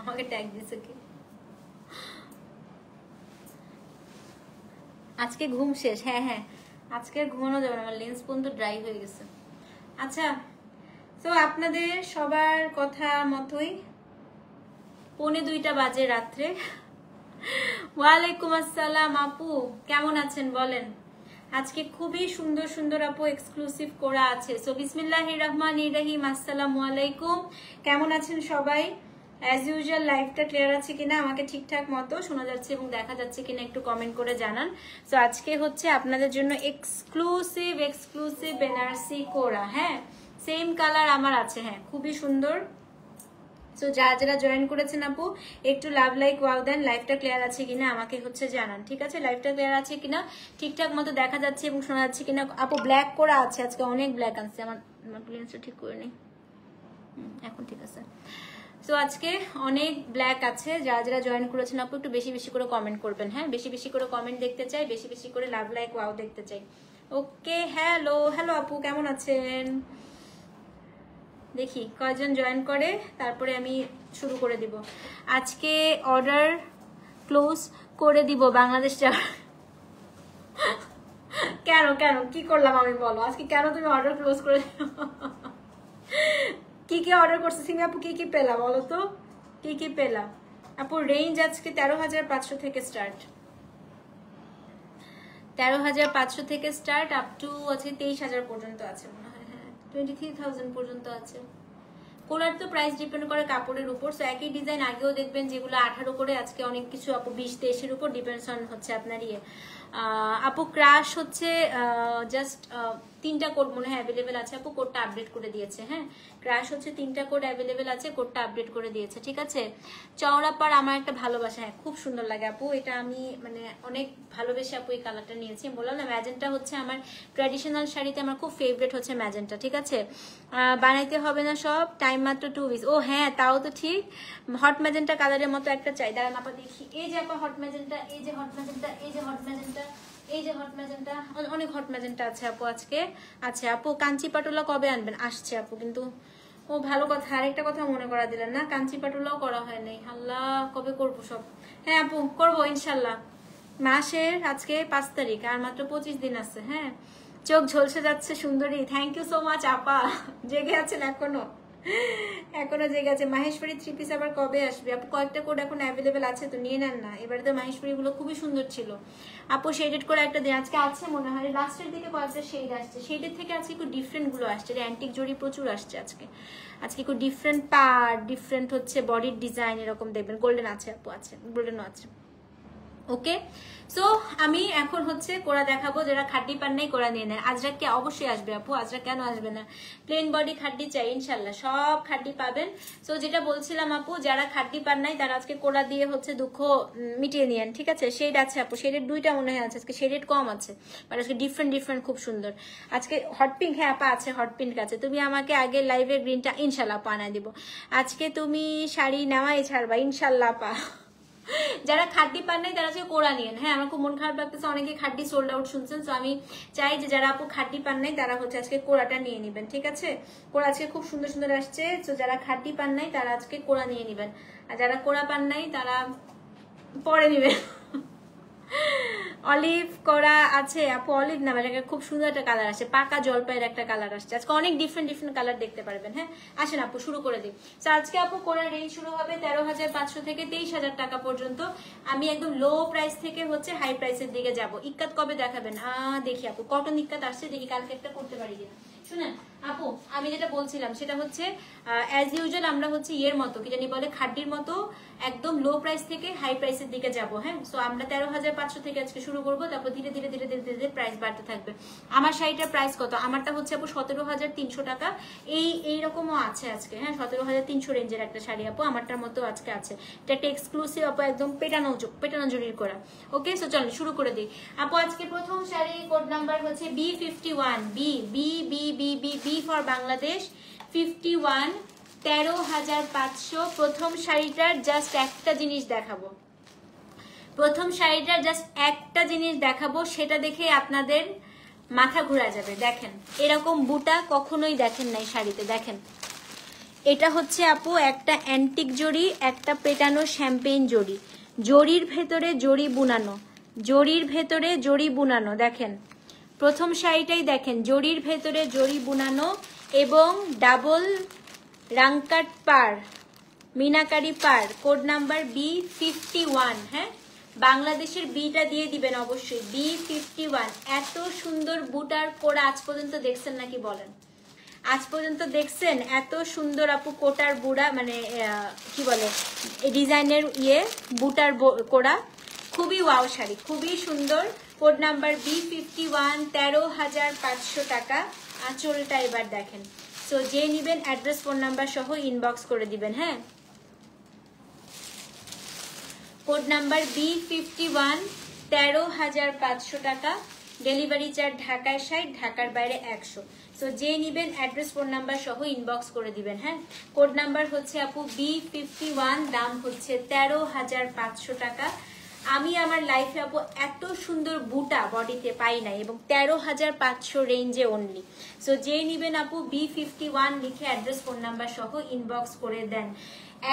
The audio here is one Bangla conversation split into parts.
আমাকে ট্যাগ দিছে কি? আজকে ঘুম শেষ? হ্যাঁ হ্যাঁ, আজকে ঘুমানো যাবে না, আমার লেন্স পর্যন্ত ড্রাই হয়ে গেছে। আচ্ছা, তো আপনাদের সবার কথা মতোই 1:45 বাজে রাত্রে। ওয়ালাইকুম আসসালাম আপু, কেমন আছেন বলেন? আজকে খুবই সুন্দর সুন্দর আপু এক্সক্লুসিভ করা আছে। সো বিসমিল্লাহির রহমানির রহিম, আসসালামু আলাইকুম, কেমন আছেন সবাই? অ্যাজ ইউজুয়াল লাইভটা ক্লিয়ার আছে কিনা, আমাকে ঠিকঠাক মতো শোনা যাচ্ছে এবং দেখা যাচ্ছে কিনা একটু কমেন্ট করে জানান। সো আজকে হচ্ছে আপনাদের জন্য এক্সক্লুসিভ বেনারসি কোরা। হ্যাঁ, সেম কালার আমার আছে, হ্যাঁ খুবই সুন্দর। সো যারা জয়েন করেছেন আপু একটু লাভ লাইক ওয়াও দেন, লাইভটা ক্লিয়ার আছে কিনা আমাকে হচ্ছে জানান, ঠিক আছে? লাইভটা ক্লিয়ার আছে কিনা, ঠিকঠাক মতো দেখা যাচ্ছে এবং শোনা যাচ্ছে কিনা। আপু ব্ল্যাক করা আছে, আজকে অনেক ব্ল্যাক আনছে, আমার লেন্সটা ঠিক করে নেই, এখন ঠিক আছে। সো আজকে অনেক ব্ল্যাক আছে। যারা জয়েন করেছেন আপু একটু বেশি বেশি করে কমেন্ট করবেন, হ্যাঁ বেশি বেশি করে কমেন্ট দেখতে চাই, বেশি বেশি করে লাভ লাইক ওয়াও দেখতে চাই। ওকে, হ্যালো হ্যালো আপু, কেমন আছেন? দেখি কয়জন জয়েন করে, তারপরে আমি শুরু করে দিব। আজকে অর্ডার ক্লোজ করে দিব বাংলাদেশ যাওয়ার। কেন কেন কি করলাম আমি বলো? আজকে কেন তুমি অর্ডার ক্লোজ করে দিও? কি কি অর্ডার করছে সিমি আপু, কি কি পেলা বলো তো, কি কি পেলা আপু? রেঞ্জ আজকে 13,500 থেকে স্টার্ট, 13,500 থেকে স্টার্ট আপ টু আছে 23,000 পর্যন্ত আছে মনে হয়, হ্যাঁ 23,000 পর্যন্ত আছে। কোলার তো প্রাইস ডিপেন্ড করে কাপড়ের উপর। সো একই ডিজাইন আগেও দেখবেন যেগুলো 18 করে, আজকে অনেক কিছু আপু 20-23-এর উপর ডিপেন্ডস অন হচ্ছে আপনার ইয়ে। আপু ক্রাশ হচ্ছে জাস্ট 3টা কোড মনে হয় অ্যাভেলেবেল আছে আপু, কোডটা আপডেট করে দিয়েছে। হ্যাঁ ক্রাশ হচ্ছে 3টা কোড অ্যাভেলেবেল আছে, কোডটা আপডেট করে দিয়েছে, ঠিক আছে? চওড়াপাড় আমার একটা ভালোবাসা, হ্যাঁ খুব সুন্দর লাগে আপু, এটা আমি মানে অনেক ভালোবেসে আপু এই কালারটা নিয়েছি। বললাম না ম্যাজেন্টা হচ্ছে আমার ট্র্যাডিশনাল শাড়িতে আমার খুব ফেভারিট হচ্ছে ম্যাজেন্টা, ঠিক আছে? বানাইতে হবে না সব, টাইম মাত্র 2 উইকস। ও হ্যাঁ তাও তো ঠিক, হট ম্যাজেন্টা কালারের মতো একটা চাই, দাঁড়ান আপা দেখি। এই যে আপা হট ম্যাজেন্টা, এই যে হট ম্যাজেন্টা, এই যে হট ম্যাজেন্টা, এই যে হট ম্যাজেন্টা, অনেক হট ম্যাজেন্টা আছে আপু আজকে। আচ্ছা আপু কাঞ্চি পাটোলা কবে আনবেন? আসছে আপু, কিন্তু ও ভালো কথা, আরেকটা কথা মনে করা দিলেন না, কাঞ্চি পাটোলাও করা হয় নাই। আল্লাহ কবে করবো সব? হ্যাঁ আপু করবো ইনশাল্লাহ, মাসের আজকে 5 তারিখ, আর মাত্র 25 দিন আছে। হ্যাঁ চোখ ঝলসে যাচ্ছে সুন্দরী, থ্যাংক ইউ সো মাচ আপা, জেগে আছেন এখনো, এখনো জেগে আছে। মাহেশ্বরী 3 পিস আবার কবে আসবে আপু? কয়েকটা কোড এখন অ্যাভেলেবেল আছে, তো নিয়ে নেন না। এবারে তো মাহেশ্বরী গুলো খুবই সুন্দর ছিল আপু, শেডেড করে একটা দিন আজকে আছে মনে হয়, লাস্টের দিকে কয়েকটা শেড আসছে, শেডের থেকে আজকে একটু ডিফারেন্ট গুলো আসছে, অ্যান্টিক জড়ি প্রচুর আসছে আজকে, আজকে একটু ডিফারেন্ট পার্ট, ডিফারেন্ট হচ্ছে বডির ডিজাইন এরকম দেখবেন। গোল্ডেন আছে আপু, আছে গোল্ডেনও আছে। ওকে সো আমি এখন হচ্ছে কোরা দেখাবো, যারা খাড্ডি পান নাই কোরা নিয়ে নেয়। আজরাক কে অবশ্যই আসবে আপু, আজরাক কেন আসবে না? প্লেন বডি খাড্ডি চাই ইনশাল্লাহ, সব খাড্ডি পাবেন। সো যেটা বলছিলাম আপু, যারা খাড্ডি পান নাই তারা আজকে কোরা দিয়ে হচ্ছে দুঃখ মিটিয়ে নিয়েন, ঠিক আছে? শেড আছে আপু, শেডের 2টা মনে হয় আছে, আজকে শেডেড কম আছে, বাট আজকে ডিফারেন্ট খুব সুন্দর। আজকে হট পিঙ্ক, হ্যাঁ আপা আছে, হট পিঙ্ক আছে। তুমি আমাকে আগে লাইভে গ্রিনটা ইনশাল্লাহ পানায় দিব। আজকে তুমি শাড়ি নেওয়াই ছাড়বা ইনশাল্লাহ পা। যারা খাড্ডি পান নাই তারা আজকে কোরা নিয়েন। হ্যাঁ আমার খুব মন খারাপ লাগতেছে, অনেকে খাড্ডি সোল্ড আউট শুনছেন, তো আমি চাই যে যারা আপু খাড্ডি পান নাই তারা হচ্ছে আজকে কোরাটা নিয়ে নিবেন, ঠিক আছে? কোরা আজকে খুব সুন্দর সুন্দর আসছে, তো যারা খাড্ডি পান নাই তারা আজকে কোরা নিয়ে নিবেন, আর যারা কোরা পান নাই তারা পরে নিবেন। অলিভ করা আছে আপু, অলিভ না মানে খুব সুন্দর একটা কালার আসছে, পাকা জলপাইয়ের একটা কালার আসছে, আজকে অনেক ডিফারেন্ট কালার দেখতে পারবেন। হ্যাঁ আসেন আপু শুরু করে দিই। তো আজকে আপু কোরার রেঞ্জ শুরু হবে 13,500 থেকে 23,000 টাকা পর্যন্ত। আমি একদম লো প্রাইস থেকে হচ্ছে হাই প্রাইসের দিকে যাব। ইক্কাত কবে দেখাবেন? দেখি আপু কটন ইক্কাত আসছে, দেখি কালকে একটা করতে পারি কিনা। শুনেন আপু আমি যেটা বলছিলাম সেটা হচ্ছে অ্যাজ ইউজুয়াল আমরা হচ্ছে ইয়ের মতো কি জানি বলে খাড্ডির মতো একদম লো প্রাইস থেকে হাই প্রাইসের দিকে যাব। হ্যাঁ সো আমরা 13,500 থেকে আজকে শুরু করবো, তারপর ধীরে ধীরে ধীরে ধীরে ধীরে প্রাইস বাড়তে থাকবে। আমার শাড়িটার প্রাইস কত? আমারটা হচ্ছে আপু 17,300 টাকা, এইরকমও আছে আজকে। হ্যাঁ 17,300 রেঞ্জের একটা শাড়ি আপু, আমারটার মতো আজকে আছে। এটা একটা এক্সক্লুসিভ আপু, একদম পেটানো জড়ির করা। ওকে সো চল শুরু করে দিই আপু। আজকে প্রথম শাড়ি কোড নাম্বার হচ্ছে B51, বি ফর বাংলাদেশ 51, 13,500। প্রথম শাড়িটার জাস্ট একটা জিনিস দেখাবো, প্রথম শাড়িটার জাস্ট একটা জিনিস দেখাবো, সেটা দেখে আপনাদের মাথা ঘুরা যাবে। দেখেন এরকম বুটা কখনোই দেখেন নাই শাড়িতে, দেখেন এটা হচ্ছে আপু একটা অ্যান্টিক জড়ি, একটা পেটানো শ্যাম্পেইন জড়ি, জড়ির ভেতরে জড়ি বুনানো, জড়ির ভেতরে জড়ি বুনানো। দেখেন প্রথম শাড়িটাই দেখেন, জড়ির ভেতরে জড়ি বুনানো এবং ডাবল রাংকাট পার, মিনাকারি পার, কোড নাম্বার B51। হ্যাঁ, বাংলাদেশের বিটা দিয়ে দিবেন অবশ্যই, B51। এত সুন্দর বুটার কোড আজ পর্যন্ত দেখছেন নাকি বলেন? আজ পর্যন্ত দেখছেন এত সুন্দর আপু কোটার বুড়া, মানে কি বলে ডিজাইনের বুটার কোড়া? খুবই ওয়াও শাড়ি, খুবই সুন্দর। কোড নাম্বার B51, 13,500 টাকা। আঁচলটা এবার দেখেন। সো যে নিবেন অ্যাড্রেস ফোন নাম্বার সহ ইনবক্স করে দিবেন। হ্যাঁ, কোড নাম্বার B51, 13,500 টাকা। ডেলিভারি চার্জ ঢাকায় 60, ঢাকার বাইরে 100। সো যে নিবেন অ্যাড্রেস ফোন নাম্বার সহ ইনবক্স করে দিবেন। হ্যাঁ, কোড নাম্বার হচ্ছে আপু B51, দাম হচ্ছে 13,500 টাকা। আমি আমার লাইফে আপু এত সুন্দর বুটা বডিতে পাই নাই, এবং 13,500 রেঞ্জে অনলি। সো যে নিবেন আপু B51 লিখে অ্যাড্রেস ফোন নাম্বার সহ ইনবক্স করে দেন।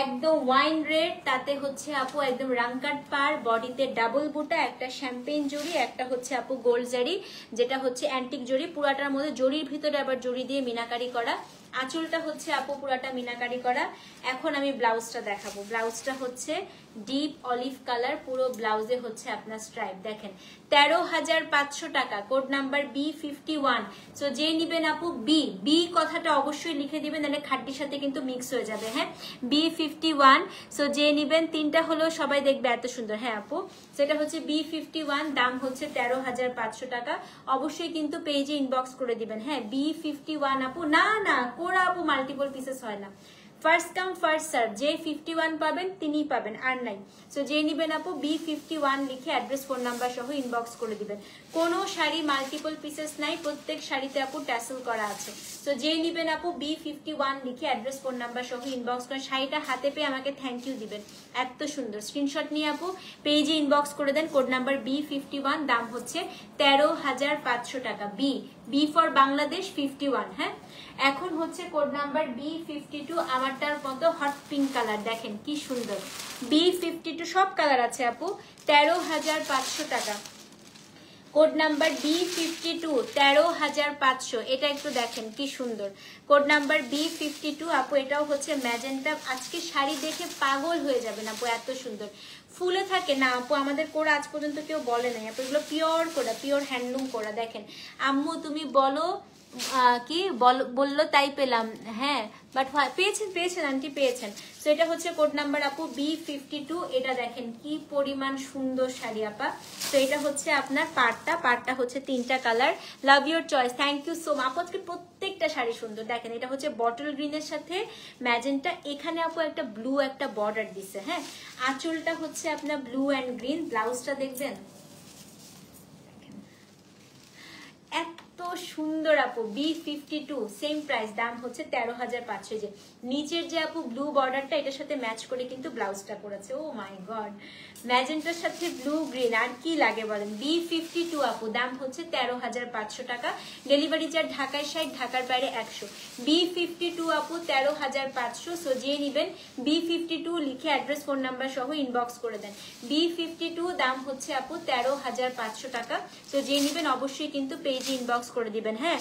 একদম ওয়াইন রেড, তাতে হচ্ছে আপু একদম রাংকাট পার, বডিতে ডাবল বুটা, একটা শ্যাম্পেইন জড়ি, একটা হচ্ছে আপু গোল্ড জারি, যেটা হচ্ছে অ্যান্টিক জড়ি। পুরাটার মধ্যে জড়ির ভিতরে আবার জড়ি দিয়ে মিনাকারি করা। আঁচলটা হচ্ছে আপু পুরাটা মিনাকারি করা। এখন আমি ব্লাউজটা দেখাবো। ব্লাউজটা হচ্ছে ডিপ অলিভ কালার, পুরো ব্লাউজে হচ্ছে আপনার স্ট্রাইপ। দেখেন 13,500 টাকা। Code number B51। সো যে নিবেন আপু বি কথাটা অবশ্যই লিখে দিবেন, নাহলে খাটটির সাথে কিন্তু মিক্স হয়ে যাবে। হ্যাঁ, B51। সো যে নিবেন, তিনটা হলো সবাই দেখবে এত সুন্দর। হ্যাঁ আপু, সেটা হচ্ছে B51, দাম হচ্ছে 13,500 টাকা। অবশ্যই কিন্তু পেজে ইনবক্স করে দিবেন। হ্যাঁ, B51 আপু, না কোরা আপু মাল্টিপল পিসেস হয় না, ফার্স্ট কাম ফার্স্ট সার্ভ। যে 51 পাবেন তিনিই পাবেন, আর নাই। সো যে নিবেন আপু B51 লিখে অ্যাড্রেস ফোন নাম্বার সহ ইনবক্স করে দিবেন। কোনো শাড়ি মাল্টিপল পিসেস নাই, প্রত্যেক শাড়িতে আপু ট্যাসেল করা আছে। সো যে নিবেন আপু B51 লিখে অ্যাড্রেস ফোন নাম্বার সহ ইনবক্স করে শাড়িটা হাতে পেয়ে আমাকে থ্যাংক ইউ দিবেন। এত সুন্দর স্ক্রিনশট নিয়ে আপু পেজে ইনবক্স করে দেন। কোড নাম্বার B51, দাম হচ্ছে 13,500 টাকা। B for Bangladesh 51। হ্যাঁ, এখন হচ্ছে কোড নাম্বার B52, আমারটার মতো হট পিঙ্ক কালার। দেখেন কি সুন্দর, B52 সব কালার আছে আপু, 13,500 টাকা। Code number B52, 13,500। এটা একটু দেখেন কি সুন্দর। কোড নাম্বার B52 আপু, এটাও হচ্ছে ম্যাজেন্টা। আজকে শাড়ি দেখে পাগল হয়ে যাবেন আপু, এত সুন্দর ফুলে থাকে না আপু। আমাদের কোরা আজ পর্যন্ত কেউ বলে নাই আপু, এগুলো পিওর কোরা, পিওর হ্যান্ডলুম কোরা। দেখেন আম্মু তুমি বলো কি বললো তাই পেলাম। হ্যাঁ, বাট পেয়েছেন আন্টি, পেয়েছেন। তো এটা হচ্ছে কোড নাম্বার আপু B52। এটা দেখেন কি পরিমাণ সুন্দর শাড়ি আপা। তো এটা হচ্ছে আপনার পাড়টা হচ্ছে তিনটা colour. Love your choice, thank you so much. আপু আজকে প্রত্যেকটা শাড়ি সুন্দর। দেখেন এটা হচ্ছে বটল গ্রিনের সাথে ম্যাজেন্টা, এখানে আপু একটা ব্লু একটা বর্ডার দিছে। হ্যাঁ, আঁচলটা হচ্ছে আপনার ব্লু অ্যান্ড গ্রিন। ব্লাউজটা দেখবেন এত সুন্দর আপু, B52 সেম প্রাইস, দাম হচ্ছে 13,500। যে নিচের যে আপু ব্লু বর্ডারটা, এটার সাথে ম্যাচ করে কিন্তু ব্লাউজটা করেছে। ও মাই গড, ম্যাজেন্টার সাথে ব্লু গ্রিন, আর কি লাগে বলেন। B52 আপু, দাম হচ্ছে 13,500 টাকা। ডেলিভারি চার্জ ঢাকায় 60, ঢাকার বাইরে 100। B52 আপু 13,500। সো যে নিবেন B52 লিখে অ্যাড্রেস ফোন নাম্বার সহ ইনবক্স করে দেন। B52 দাম হচ্ছে আপু 13,500 টাকা। তো যে নিবেন অবশ্যই কিন্তু পেজে ইনবক্স করে দিবেন। হ্যাঁ,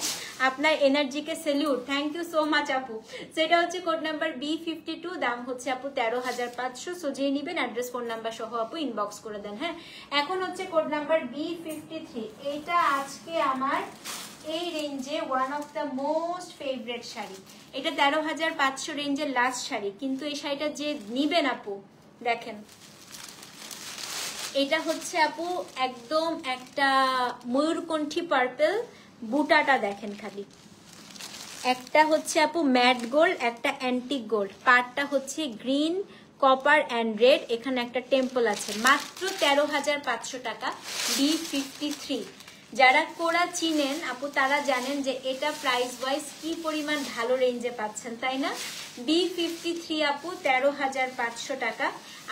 আপনার এনার্জিকে salute, thank you so much আপু। সেটা হচ্ছে কোড নাম্বার B52, দাম হচ্ছে আপু 13,500। সো যে নিবেন অ্যাড্রেস ফোন নাম্বার সহ আপু ইনবক্স করে দেন। হ্যাঁ, এখন হচ্ছে কোড নাম্বার B53। এটা আজকে আমার এই রেঞ্জে one of the most favourite sari. এটা 13,500 রেঞ্জের লাস্ট শাড়ি, কিন্তু এই শাড়িটা যে নিবেন আপু দেখেন, এটা হচ্ছে আপু একদম একটা ময়ূরকণ্ঠী পার্পল। বুটাটা দেখেন খালি, একটা হচ্ছে আপু ম্যাট গোল্ড, একটা অ্যান্টিক গোল্ড। পার্টটা হচ্ছে গ্রিন, কপার অ্যান্ড রেড। এখানে একটা টেম্পল আছে। মাত্র 13,500 টাকা। B53। যারা কোরা চিনেন আপু তারা জানেন যে এটা প্রাইস ওয়াইজ কি পরিমাণ ভালো রেঞ্জে পাচ্ছেন, তাই না? B53 আপু 13,500 টাকা।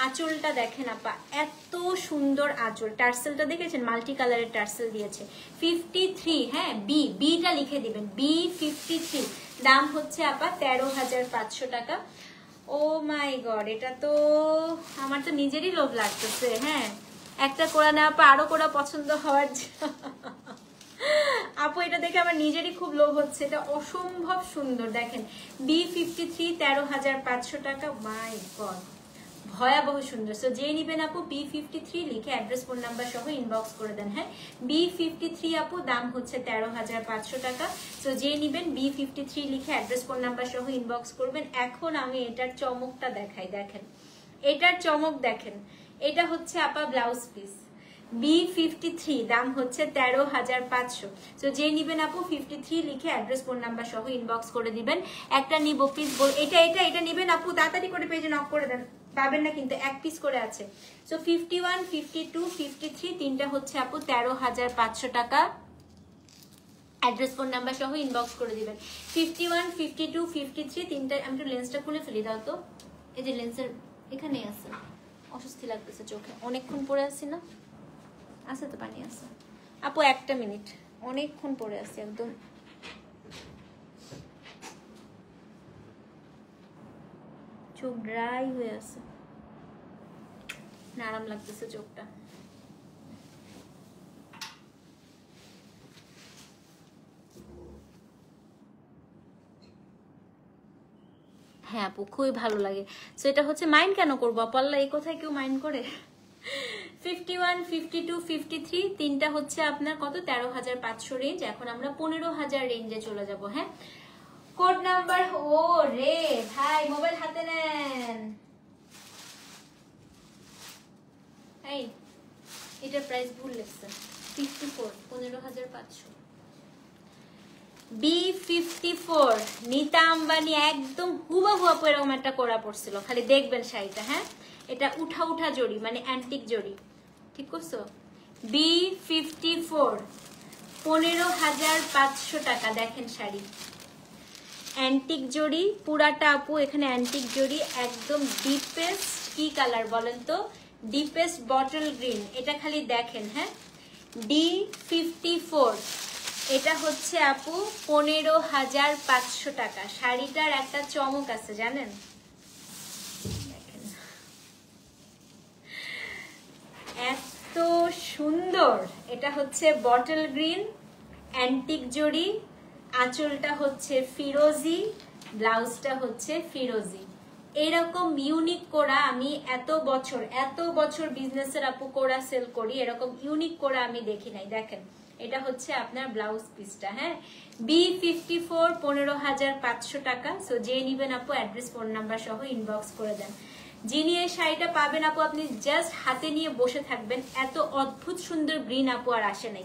আঁচলটা দেখেন আপা, এত সুন্দর আঁচল। টার্সেলটা দেখেছেন, মাল্টি কালারের টার্সেল দিয়েছে। 53, হ্যাঁ, বিটা লিখে দিবেন, B53। দাম হচ্ছে আপা 13,500 টাকা। ও মাই গড, এটা তো আমার তো নিজেরই লোভ লাগতেছে। হ্যাঁ, একটা কোরা না আপা, আরো কোরা পছন্দ হওয়ার আপু এটা দেখে আমার নিজেরই খুব লোভ হচ্ছে। এটা অসম্ভব সুন্দর, দেখেন B53 13,500 টাকা। মাই গড, ভয়াবহ সুন্দর। সো যে নিবেন আপু B53 লিখে অ্যাড্রেস ফোন নাম্বার সহ ইনবক্স করে দেন। হ্যাঁ, B53 আপু দাম হচ্ছে 13,500 টাকা। সো যে নিবেন B53 লিখে অ্যাড্রেস ফোন নাম্বার সহ ইনবক্স করবেন। এখন আমি এটার চমকটা দেখাই, দেখেন এটার চমক দেখেন। এটা হচ্ছে আপা ব্লাউজ পিস, B53 দাম হচ্ছে 13,500। তো যে নিবেন আপু 53 লিখে অ্যাড্রেস ফোন নাম্বার সহ ইনবক্স করে দিবেন। একটা নিব পিস, এটা নিবেন আপু, তাড়াতাড়ি করে পেজে নক করে দেন, পাবেন না কিন্তু, এক পিস করে আছে। সো 51, 52, 53 তিনটা হচ্ছে আপু 13,500 টাকা। অ্যাড্রেস ফোন নাম্বার সহ ইনবক্স করে দিবেন। 51, 52, 53 তিনটা। আমি একটু লেন্সটা খুলে ফেলি, দাও তো। এই যে লেন্সের এখানেই আছে, অস্বস্তি লাগতেছে চোখে, অনেকক্ষণ পরে আছি না। আছে তো, পানি আছে আপু, একটা মিনিট, অনেকক্ষণ পরে আছি, একদম চোখ ড্রাই হয়ে আছে, আরাম লাগতেছে চোখটা। হ্যাঁ আপু, খুবই ভালো লাগে। সো এটা হচ্ছে, মাইন্ড কেন করবো পাল্লা, এই কোথায় কেউ মাইন্ড করে? 51, 52, 53 তিনটা হচ্ছে আপনার কত, 13,500 রেঞ্জ। এখন আমরা 15,000 রেঞ্জে চলে যাব। হ্যাঁ, কোড নাম্বার, ও রে ভাই মোবাইল হাতে নেন। এই এটার প্রাইস ভুল লিখছে, 54, 15,500। B54 নীতা আম্বানি, একদম হুবাহু আপু এরকম একটা করা পড়ছিল, খালি দেখবেন শাড়িটা। হ্যাঁ, এটা উঠা উঠা জড়ি, মানে অ্যান্টিক জড়ি, ঠিক করছো? B54 15,500 টাকা। দেখেন শাড়ি, অ্যান্টিক জড়ি পুরাটা আপু, এখানে অ্যান্টিক জড়ি, একদম ডিপেস্ট কি কালার বলেন তো, ডিপেস্ট বটল গ্রিন। এটা খালি দেখেন। হ্যাঁ, D54 এটা হচ্ছে আপু 15,500 টাকা। শাড়িটার একটা চমক আছে জানেন, দেখেন এত সুন্দর। এটা হচ্ছে বটল গ্রিন, অ্যান্টিক জড়ি, আঁচলটা হচ্ছে ফিরোজি, ব্লাউজটা হচ্ছে ফিরোজি। এরকম ইউনিক কোরা আমি এত বছর বিজনেসের আপু কোরা সেল করি, এরকম ইউনিক কোরা আমি দেখি নাই। দেখেন এটা হচ্ছে আপনার ব্লাউজ পিসটা। হ্যাঁ, B54 15,500 টাকা। সো যে নিবেন আপু অ্যাড্রেস ফোন নাম্বার সহ ইনবক্স করে দেন। যিনি এই শাড়িটা পাবেন আপু, আপনি জাস্ট হাতে নিয়ে বসে থাকবেন, এত অদ্ভুত সুন্দর গ্রিন আপু আর আসে নাই।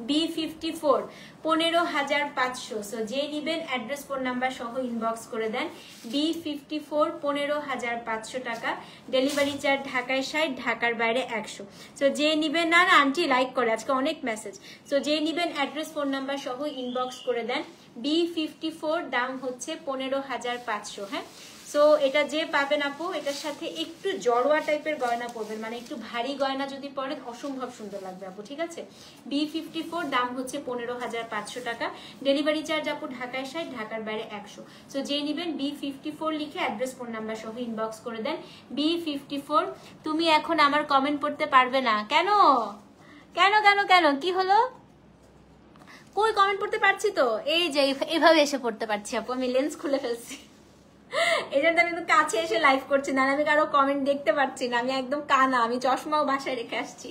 B54 15,500। সো যে নিবেন অ্যাড্রেস ফোন নাম্বার সহ ইনবক্স করে দেন। B54 15,500 টাকা। ডেলিভারি চার্জ ঢাকায় 60, ঢাকার বাইরে 100। সো যে নিবেন, না আন্টি লাইক করে আজকে অনেক মেসেজ। সো যে নিবেন অ্যাড্রেস ফোন নাম্বার সহ ইনবক্স করে দেন। B54 দাম হচ্ছে 15,500। হ্যাঁ, সো এটা যে পাবেন আপু, এটার সাথে একটু জড়োয়া টাইপের গয়না পরবেন, মানে একটু ভারী গয়না যদি পরেন অসম্ভব সুন্দর লাগবে আপু, ঠিক আছে? B54 দাম হচ্ছে 15,500 টাকা। ডেলিভারি চার্জ আপু ঢাকায় 60, ঢাকার বাইরে 100। সো যে নিবেন B54 লিখে অ্যাড্রেস ফোন নাম্বার সহ ইনবক্স করে দেন। B54 তুমি এখন আমার কমেন্ট পড়তে পারবে না কেন? কেন কেন কেন কি হলো? কই কমেন্ট পড়তে পারছি তো, এই যে এভাবে এসে পড়তে পারছি আপু, আমি লেন্স খুলে ফেলছি। এই জন্য আমি একটু কাছে এসে লাইভ করছি, না আমি কারো কমেন্ট দেখতে পাচ্ছি না, আমি একদম কানা, আমি চশমাও বাসায় রেখে আসছি।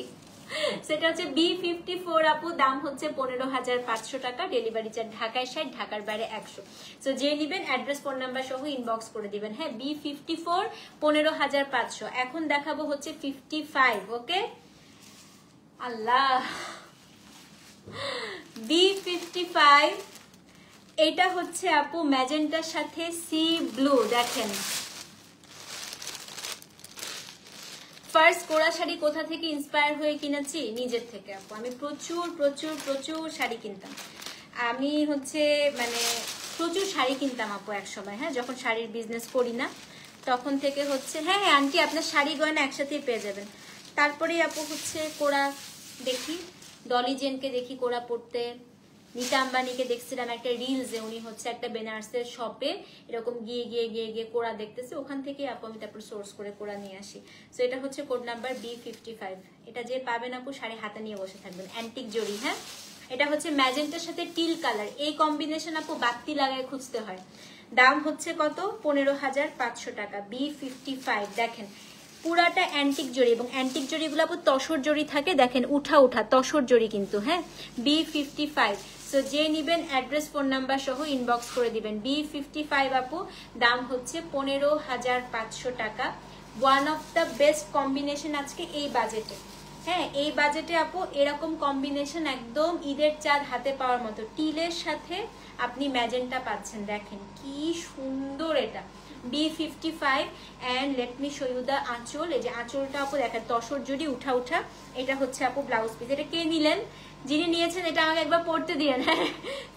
সেটা হচ্ছে B54 আপু, দাম হচ্ছে 15,500 টাকা। ডেলিভারি চার্জ ঢাকায় 60, ঢাকার বাইরে 100। সো যে নিবেন অ্যাড্রেস ফোন নাম্বার সহ ইনবক্স করে দিবেন। হ্যাঁ, B54 15,500। এখন দেখাবো হচ্ছে 55। ওকে, আল্লাহ, B55 এটা হচ্ছে আপু ম্যাজেন্টার সাথে সি ব্লু। দেখেন ফার্স্ট কোরা শাড়ি কোথা থেকে ইন্সপায়ার হয়ে কিনেছি? নিজের থেকে আপু। আমি প্রচুর প্রচুর প্রচুর শাড়ি কিনতাম। আমি হচ্ছে মানে প্রচুর শাড়ি কিনতাম আপু এক সময়, হ্যাঁ, যখন শাড়ির বিজনেস করি না তখন থেকে হচ্ছে। হ্যাঁ হ্যাঁ আন্টি, আপনার শাড়ি গয়না একসাথেই পেয়ে যাবেন। তারপরে আপু হচ্ছে কোরা দেখি, ডলি জেনকে দেখি কোরা পড়তে, নীতা আম্বানিকে দেখছিলাম একটা রিলসে, উনি হচ্ছে একটা বেনারসের শপে এরকম গিয়ে গিয়ে গিয়ে গিয়ে কোরা দেখতেছে, ওখান থেকে আপু আমি তারপর সোর্স করে কোরা নিয়ে আসি। সো এটা হচ্ছে কোড নাম্বার B55। এটা যে পাবেন আপু শাড়ি হাতে নিয়ে বসে থাকবেন, অ্যান্টিক জরি। হ্যাঁ, এটা হচ্ছে ম্যাজেন্টার সাথে টিল কালার, এই কম্বিনেশন আপু বাতি লাগায় খুঁজতে হয়। দাম হচ্ছে কত? 15,500 টাকা। B55 দেখেন পুরাটা অ্যান্টিক জরি, এবং অ্যান্টিক জরিগুলো আপু তসর জরি থাকে, দেখেন উঠা উঠা তসর জরি কিন্তু। হ্যাঁ, B55। সো যে নিবেন অ্যাড্রেস ফোন নাম্বার সহ ইনবক্স করে দিবেন। B55 আপু দাম হচ্ছে 15,500 টাকা। One of the best combination আজকে এই বাজেটে। হ্যাঁ, এই বাজেটে আপু এরকম কম্বিনেশন একদম ঈদের চাঁদ হাতে পাওয়ার মতো। টিলের সাথে আপনি ম্যাজেন্টা পাচ্ছেন, দেখেন কি সুন্দর এটা। B55 and let me show you the আঁচল। এই যে আঁচলটা আপু দেখেন তসর জড়ি উঠা উঠা। এটা হচ্ছে আপু ব্লাউজ পিস। এটা কে নিলেন? যিনি নিয়েছেন এটা আমাকে একবার পড়তে দিয়েন। হ্যাঁ,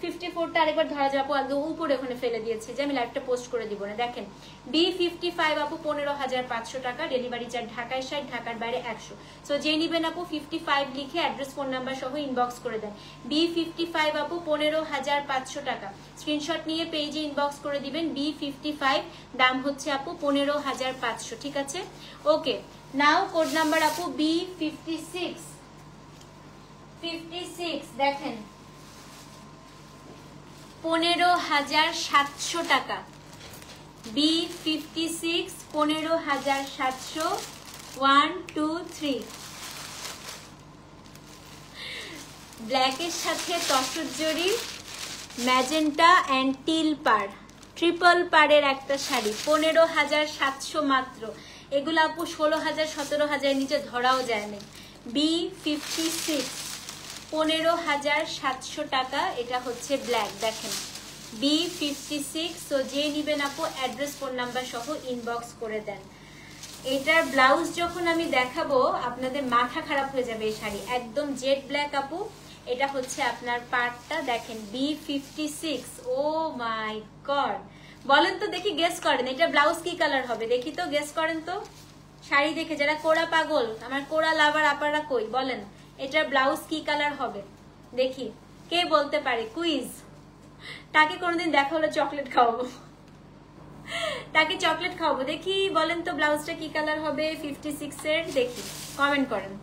54টা আরেকবার ধরা যাবো, একদম উপরে ওখানে ফেলে দিয়েছে যে আমি লাইভটা পোস্ট করে দিব না। দেখেন B55 আপু 15,500 টাকা। ডেলিভারি চার্জ ঢাকায় 60, ঢাকার বাইরে 100। সো যে নিবেন আপু 55 লিখে অ্যাড্রেস ফোন নাম্বার সহ ইনবক্স করে দেন। B55 আপু 15,500 টাকা। স্ক্রিনশট নিয়ে পেজে ইনবক্স করে দিবেন। B55 দাম হচ্ছে আপু 15,500। ঠিক আছে, ওকে। নাও কোড নাম্বার আপু B56 দেখেন 15,700 টাকা। B56 15,700। 1 2 3 ব্ল্যাকের সাথে তসর জরি, magenta and till per, triple পারের একটা শাড়ি 15,700 মাত্র। এগুলো আপু 16,000 17,000 নিচে ধরাও যায় না। B56 15,700 টাকা। এটা হচ্ছে ব্ল্যাক, দেখেন B56। তো যে নিবেন আপু অ্যাড্রেস ফোন নাম্বার সহ ইনবক্স করে দেন। এটার ব্লাউজ যখন আমি দেখাবো আপনাদের মাথা খারাপ হয়ে যাবে। এই শাড়ি একদম জেড ব্ল্যাক আপু। এটা হচ্ছে আপনার পার্টটা, দেখেন B56। ও মাই গড, বলেন তো দেখি, গেস করেন এটা ব্লাউজ কি কালার হবে? দেখি তো, গেস করেন তো শাড়ি দেখে। যারা কোরা পাগল, আমার কোরা লাভার আপারা কই, বলেন এটার ব্লাউজ কি কালার হবে? দেখি কে বলতে পারে। কুইজ, তাকে কোনোদিন দেখা হলে চকলেট খাওয়াবো, তাকে চকলেট খাওয়াবো। দেখি বলেন তো ব্লাউজটা কি কালার হবে 56 এর? দেখি কমেন্ট করেন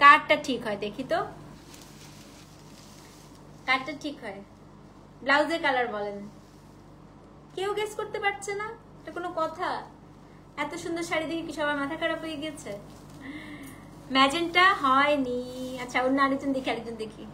কারটা ঠিক হয়, দেখি তো কারটা ঠিক হয়। ব্লাউজের কালার বলেন। কেউ গেস করতে পারছে না, এটা কোনো কথা? এত সুন্দর শাড়ি দেখে কি সবার মাথা খারাপ হয়ে গেছে? ম্যাজেন্টা হয়নি। আচ্ছা অন্য আরেকজন দেখি, আরেকজন দেখি।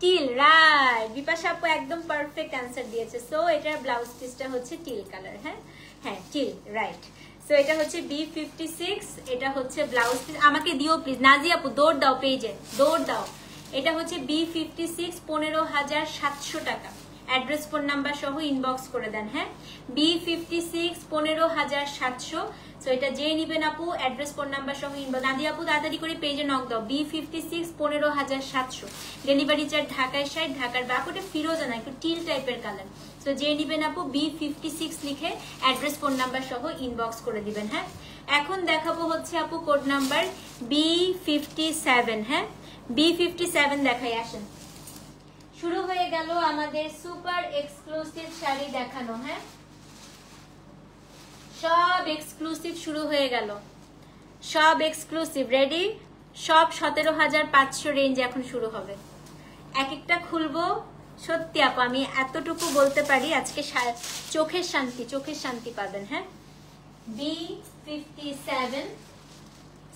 Till, right. বিপাশা আপু একদম পারফেক্ট অ্যান্সার দিয়েছে। সো এটার ব্লাউজ পিসটা হচ্ছে টিল কালার। হ্যাঁ হ্যাঁ টিল, রাইট। সো এটা হচ্ছে B56। এটা হচ্ছে ব্লাউজ পিস। আমাকে দিও প্লিজ, নাজিয়া আপু দৌড় দাও, পেজে দৌড় দাও। এটা হচ্ছে B56 15,700 টাকা। অ্যাড্রেস ফোন নাম্বার সহ ইনবক্স করে দেন। হ্যাঁ, B56 15,700। সো এটা যে নিবেন আপু অ্যাড্রেস ফোন নাম্বার সহ ইনবক্স। নাদিয়া আপু তাড়াতাড়ি করে পেজে নক দাও। B56 15,700। ডেলিভারি চার্জ ঢাকায় 60, ঢাকার বাপুটা ফিরোজা না, একটু টিল টাইপের কালার। সো যে নিবেন আপু B56 লিখে অ্যাড্রেস ফোন নাম্বার সহ ইনবক্স করে দিবেন। হ্যাঁ, এখন দেখাবো হচ্ছে আপু কোড নাম্বার B57। হ্যাঁ, B57 দেখাই, আসেন। শুরু হয়ে গেল আমাদের সুপার এক্সক্লুসিভ শাড়ি দেখানো। হ্যাঁ, সব এক্সক্লুসিভ শুরু হয়ে গেল, সব এক্সক্লুসিভ রেডি। সব 17,500 রেঞ্জ এখন শুরু হবে। এক একটা খুলবো। সত্যি আপু আমি এতটুকু বলতে পারি, আজকে চোখের শান্তি, চোখের শান্তি পাবেন। হ্যাঁ, B57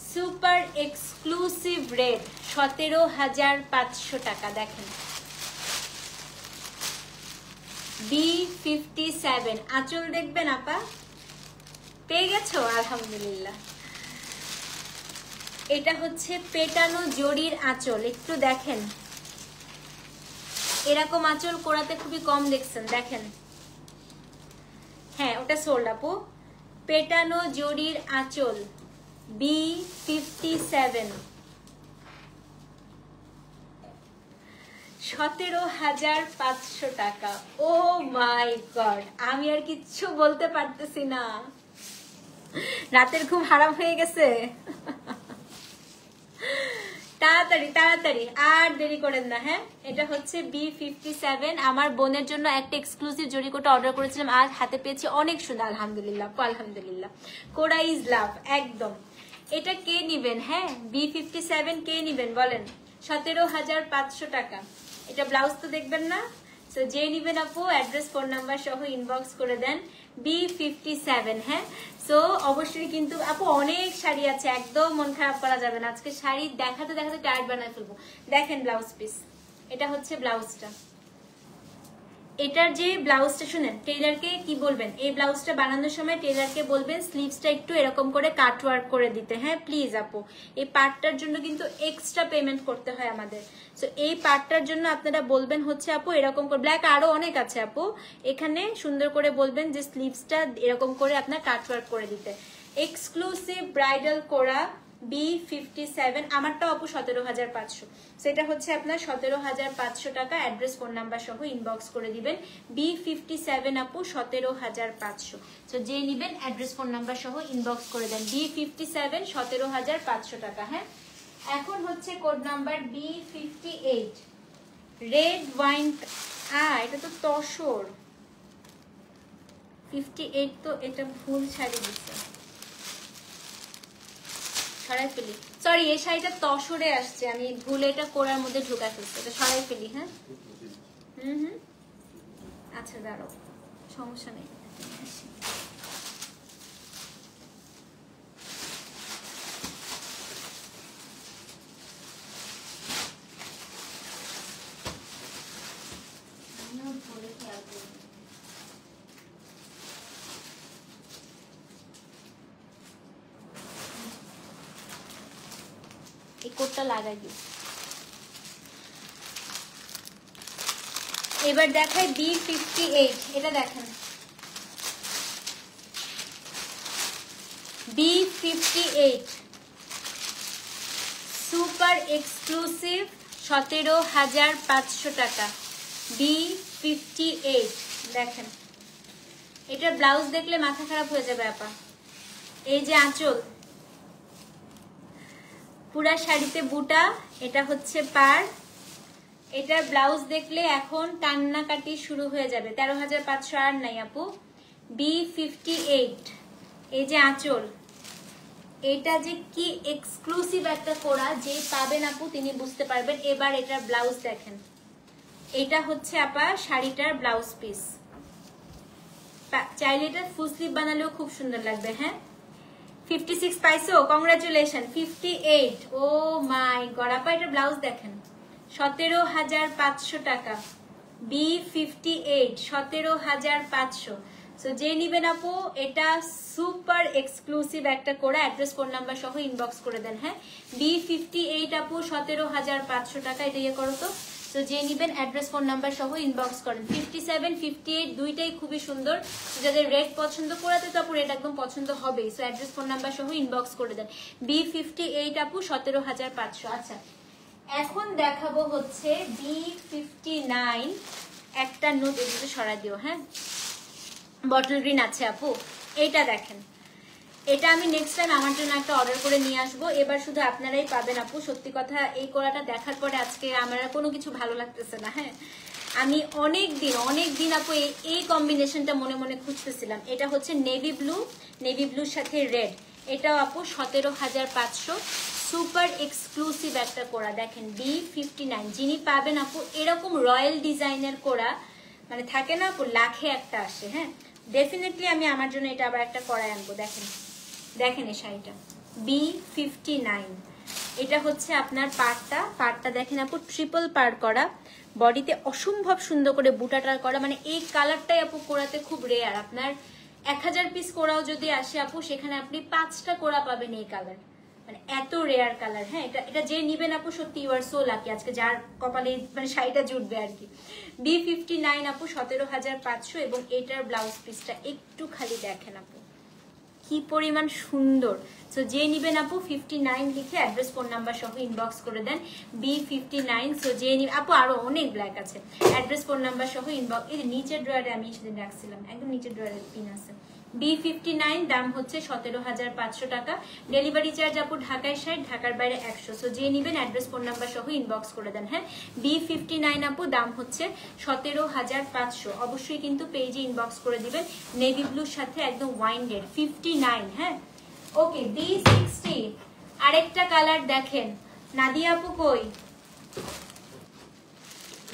সুপার এক্সক্লুসিভ রেড 17,500 টাকা। দেখেন B57। আঁচল দেখবেন আপা, পেয়ে গেছো? আলহামদুলিল্লাহ। এটা হচ্ছে পেটানো জরির আঁচল, একটু দেখেন। এরকম আঁচল কোরাতে খুবই কম দেখছেন, দেখেন। হ্যাঁ ওটা সোল্ড আপু। পেটানো জরির আঁচল B57 17,500 টাকা। ও মাই গড, আমি আর কিচ্ছু বলতে পারতেছি না, রাতের খুব হারাম হয়ে গেছে। তাড়াতাড়ি তাড়াতাড়ি, আর দেরি করেন না। হ্যাঁ, এটা হচ্ছে B57। আমার বোনের জন্য একটা এক্সক্লুসিভ জরিকোটা অর্ডার করেছিলাম, আজ হাতে পেয়েছি, অনেক সুন্দর, আলহামদুলিল্লাহ আলহামদুলিল্লাহ। কোরা ইজ লাভ একদম। এটা কে নিবেন? হ্যাঁ, B57 কে নিবেন বলেন? 17,500 টাকা। এটা ব্লাউজ তো দেখবেন না, তো যে নিবেন আপু অ্যাড্রেস ফোন নাম্বার সহ ইনবক্স করে দেন। B57। হ্যাঁ, সো অবশ্যই কিন্তু আপু অনেক শাড়ি আছে, একদম মন খারাপ করা যাবে না। আজকে শাড়ি দেখাতে দেখাতে টায়ার্ড বানায় ফেলবো। দেখেন ব্লাউজ পিস, এটা হচ্ছে ব্লাউজটা। এটার যে ব্লাউজটা শুনেন, টেইলারকে কি বলবেন, এই ব্লাউজটা বানানোর সময় টেইলারকে বলবেন স্লিভসটা একটু এরকম করে কাট ওয়ার্ক করে দিতে। হ্যাঁ প্লিজ আপু, এই পার্টটার জন্য কিন্তু এক্সট্রা পেমেন্ট করতে হয় আমাদের। সো এই পার্টটার জন্য আপনারা বলবেন হচ্ছে আপু এরকম করে, ব্ল্যাক আরো অনেক আছে আপু, এখানে সুন্দর করে বলবেন যে স্লিভসটা এরকম করে আপনার কাট ওয়ার্ক করে দিতে। এক্সক্লুসিভ ব্রাইডাল কোরা B57, আমারটা আপু 17,500। সেটা হচ্ছে আপনার 17,500 টাকা। অ্যাড্রেস ফোন নাম্বার সহ ইনবক্স করে দিবেন। B57 আপু 17,500। তো যে নিবেন অ্যাড্রেস ফোন নাম্বার সহ ইনবক্স করে দেন। B57 17,500 টাকা। হ্যাঁ, এখন হচ্ছে code number B58 red wine. এটা তো তসর 58, তো এটা ভুল শাড়ি দিচ্ছে, সরাই ফেলি। সরি, এই শাড়িটা তসরে আসছে, আমি ভুলে এটা কোরার মধ্যে ঢুকা ফেলছি, এটা সরাই ফেলি। হ্যাঁ আচ্ছা দাঁড়াও, সমস্যা নেই। এই কোটটা লাগাই দিই। এবার দেখাই B58। এটা দেখেন B58 সুপার এক্সক্লুসিভ 17,500 টাকা। B58 দেখেন, এটা ব্লাউজ দেখলে মাথা খারাপ হয়ে যাবে আপা। এই যে আঁচল, পুরা শাড়িতে বুটা, এটা হচ্ছে পার। এটার ব্লাউজ দেখলে এখন কান্নাকাটি শুরু হয়ে যাবে। 13,500 আর নাই আপু। B58 এই যে আঁচল, এটা যে কি এক্সক্লুসিভ একটা কোরা, যে পাবেন আপু তিনি বুঝতে পারবেন। এবার এটার ব্লাউজ দেখেন, এটা হচ্ছে আপা শাড়িটার ব্লাউজ পিস। চাইলে এটা ফুল স্লিভ বানালেও খুব সুন্দর লাগবে। হ্যাঁ, 56 পাইছো, কংগ্রাচুলেশন। 58, ও মাই গড আপা, এটা ব্লাউজ দেখেন, 17,500 টাকা। B58 17,500। সো যে নিবেন আপু এটা সুপার এক্সক্লুসিভ একটা কোরা, অ্যাড্রেস ফোন নাম্বার সহ ইনবক্স করে দেন। হ্যাঁ, B58 আপু 17,500 টাকা। এটা ইয়ে করো তো। তো যে নিবেন অ্যাড্রেস ফোন নাম্বার সহ ইনবক্স করেন। 57 58 দুইটাই খুবই সুন্দর। যাদের রেড পছন্দ করাতে তো আপু রেড একদম পছন্দ হবেই। সো অ্যাড্রেস ফোন নাম্বার সহ ইনবক্স করে দেন। B58 আপু 17,500। আচ্ছা, এখন দেখাবো হচ্ছে B59 একটা নোট, এগুলো সরাই দিও। হ্যাঁ, বটল গ্রিন আছে আপু, এইটা দেখেন। এটা আমি নেক্সট টাইম আমার জন্য একটা অর্ডার করে নিয়ে আসবো। এবার শুধু আপনারাই পাবেন আপু। সত্যি কথা, এই কোরাটা দেখার পরে আজকে আমার আর কোনো কিছু ভালো লাগতেছে না। হ্যাঁ, আমি অনেক দিন আপু এই কম্বিনেশনটা মনে মনে খুঁজতেছিলাম। এটা হচ্ছে নেভি ব্লুর সাথে রেড। এটাও আপু 17,500। সুপার এক্সক্লুসিভ একটা কোরা দেখেন। B59 যিনি পাবেন আপু, এরকম রয়্যাল ডিজাইনের কোরা মানে থাকে না আপু, লাখে একটা আসে। হ্যাঁ, ডেফিনেটলি আমি আমার জন্য এটা আবার একটা করাই আনবো। দেখেন এই শাড়িটা B59। এটা হচ্ছে আপনার পাড়টা দেখেন আপু, ট্রিপল পার করা, বডিতে অসম্ভব সুন্দর করে বুটাটার করা। মানে এই কালারটাই আপু কোরাতে খুব রেয়ার। আপনার 1000 পিস কোরাও যদি আসে আপু, সেখানে আপনি 5টা কোরা পাবেন এই কালার, মানে এত রেয়ার কালার। হ্যাঁ, এটা যে নিবেন আপু সত্যি ইউ আর সো লাকি, আজকে যার কপালে মানে শাড়িটা জুটবে আর কি। B59 আপু 17,500। এবং এটার ব্লাউজ পিসটা একটু খালি দেখেন আপু, কি পরিমাণ সুন্দর। সো যে নিবেন আপু 59 লিখে অ্যাড্রেস ফোন নাম্বার সহ ইনবক্স করে দেন B59। সো যে আপু আরো অনেক ব্ল্যাক আছে, অ্যাড্রেস ফোন নাম্বার সহ ইনবক্স। এই নিচের ড্রয়ারে আমি সেদিন রাখছিলাম, একদম নিচের ড্রয়ারে পিন আছে। B59 দাম হচ্ছে 17,500 টাকা। ডেলিভারি চার্জ আপু ঢাকায় 60, ঢাকার বাইরে 100। সো যে নিবেন অ্যাড্রেস ফোন নাম্বার সহ ইনবক্স করে দেন। হ্যাঁ, B59 আপু দাম হচ্ছে 17,500। অবশ্যই কিন্তু পেজে ইনবক্স করে দিবেন। নেভি ব্লুর সাথে একদম ওয়াইন রেড 59। হ্যাঁ, ওকে। B60 আরেকটা কালার দেখেন, নাদিয়া আপু কই?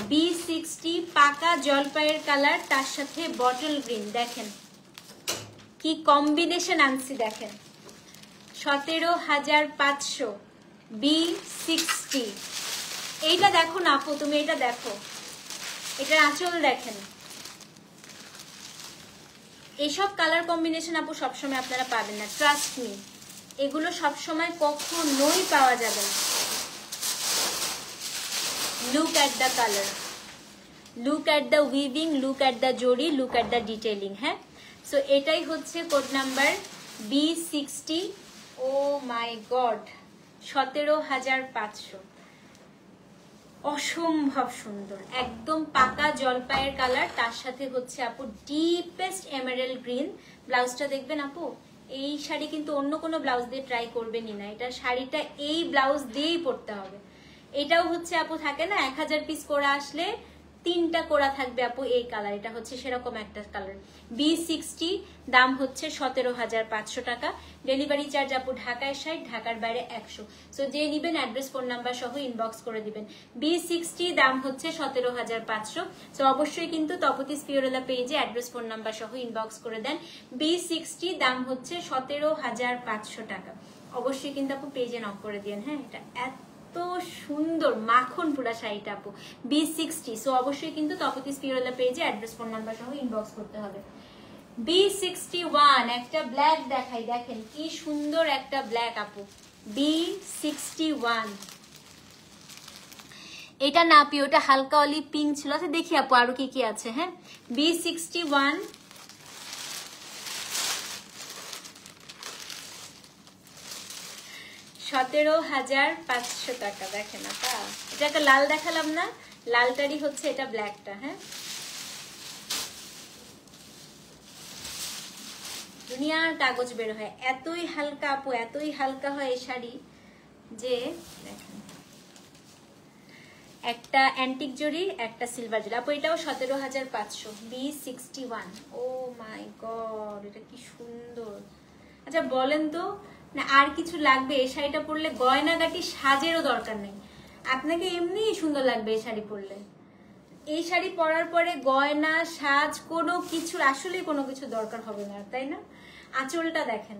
B60 পাকা জলপাইয়ের কালার, তার সাথে বটল গ্রিন। দেখেন কি কম্বিনেশন আনছি, দেখেন 17,500 B60। এইটা দেখো না আপু, তুমি এটা দেখো, এটার আঁচল দেখেন। এইসব কালার কম্বিনেশন আপু সবসময় আপনারা পাবেন না, ট্রাস্ট মি, এগুলো সবসময় কখনোই পাওয়া যাবে না। Look at the colour, look at the weaving, look at the জরি, লুক অ্যাট দ্য ডিটেইলিং। হ্যাঁ, সো এটাই হচ্ছে কোড নাম্বার B60। ও মাই গড, 17,500, অসম্ভব সুন্দর, একদম পাকা জলপাইয়ের কালার, তার সাথে হচ্ছে আপু ডিপেস্ট এমারেল্ড গ্রিন। ব্লাউজটা দেখবেন আপু, এই শাড়ি কিন্তু অন্য কোনো ব্লাউজ দিয়ে ট্রাই করবেনই না, এটা শাড়িটা এই ব্লাউজ দিয়েই পরতে হবে। এটাও হচ্ছে আপু থাকে না 1000 পিস করা আসলে 3টা কোড়া থাকবে আপু, এই কালার, এটা হচ্ছে সেরকম একটা কালার। B60 দাম হচ্ছে 17,500 টাকা। ডেলিভারি চার্জ আপু ঢাকায় 60, ঢাকার বাইরে 100। সো যে নিবেন অ্যাড্রেস ফোন নাম্বার সহ ইনবক্স করে দিবেন। B60 দাম হচ্ছে 17,500। সো অবশ্যই কিন্তু তপতিস পিওরেলা পেজে অ্যাড্রেস ফোন নাম্বার সহ ইনবক্স করে দেন। B60 দাম হচ্ছে 17,500 টাকা। অবশ্যই কিন্তু আপু পেজে নক করে দিন। হ্যাঁ, এটা তো সুন্দর মাখন পুরা শাড়িটা আপু, B60। সো অবশ্যই কিন্তু তপতিস পিওরেলা পেজে অ্যাড্রেস ফোন নাম্বার সহ ইনবক্স করতে হবে। B61 একটা ব্ল্যাক দেখাই, দেখেন কি সুন্দর একটা ব্ল্যাক আপু, B61। এটা না পিও, ওটা হালকা অলিভ পিঙ্ক ছিল। আচ্ছা দেখি আপু আরো কি কি আছে। হ্যাঁ, B61 17,500 টাকা। দেখেন আপা, এটা একটা লাল দেখালাম না, লালটারই হচ্ছে এটা ব্ল্যাকটা। হ্যাঁ, দুনিয়ার কাগজ বের হয়, এতই হালকা আপু, এতই হালকা হয় এই শাড়ি যে দেখেন, একটা অ্যান্টিক জরি, একটা সিলভার জরি। আপু এটাও 17,500, B61। ও মাই গড, এটা কি সুন্দর। আচ্ছা বলেন তো, না আর কিছু লাগবে এই শাড়িটা পরলে? গয়নাগাটি সাজেরও দরকার নেই, আপনাকে এমনিই সুন্দর লাগবে এই শাড়ি পরলে। এই শাড়ি পরার পরে গয়না সাজ কোনো কিছু, আসলে কোনো কিছু দরকার হবে না, তাই না? আঁচলটা দেখেন,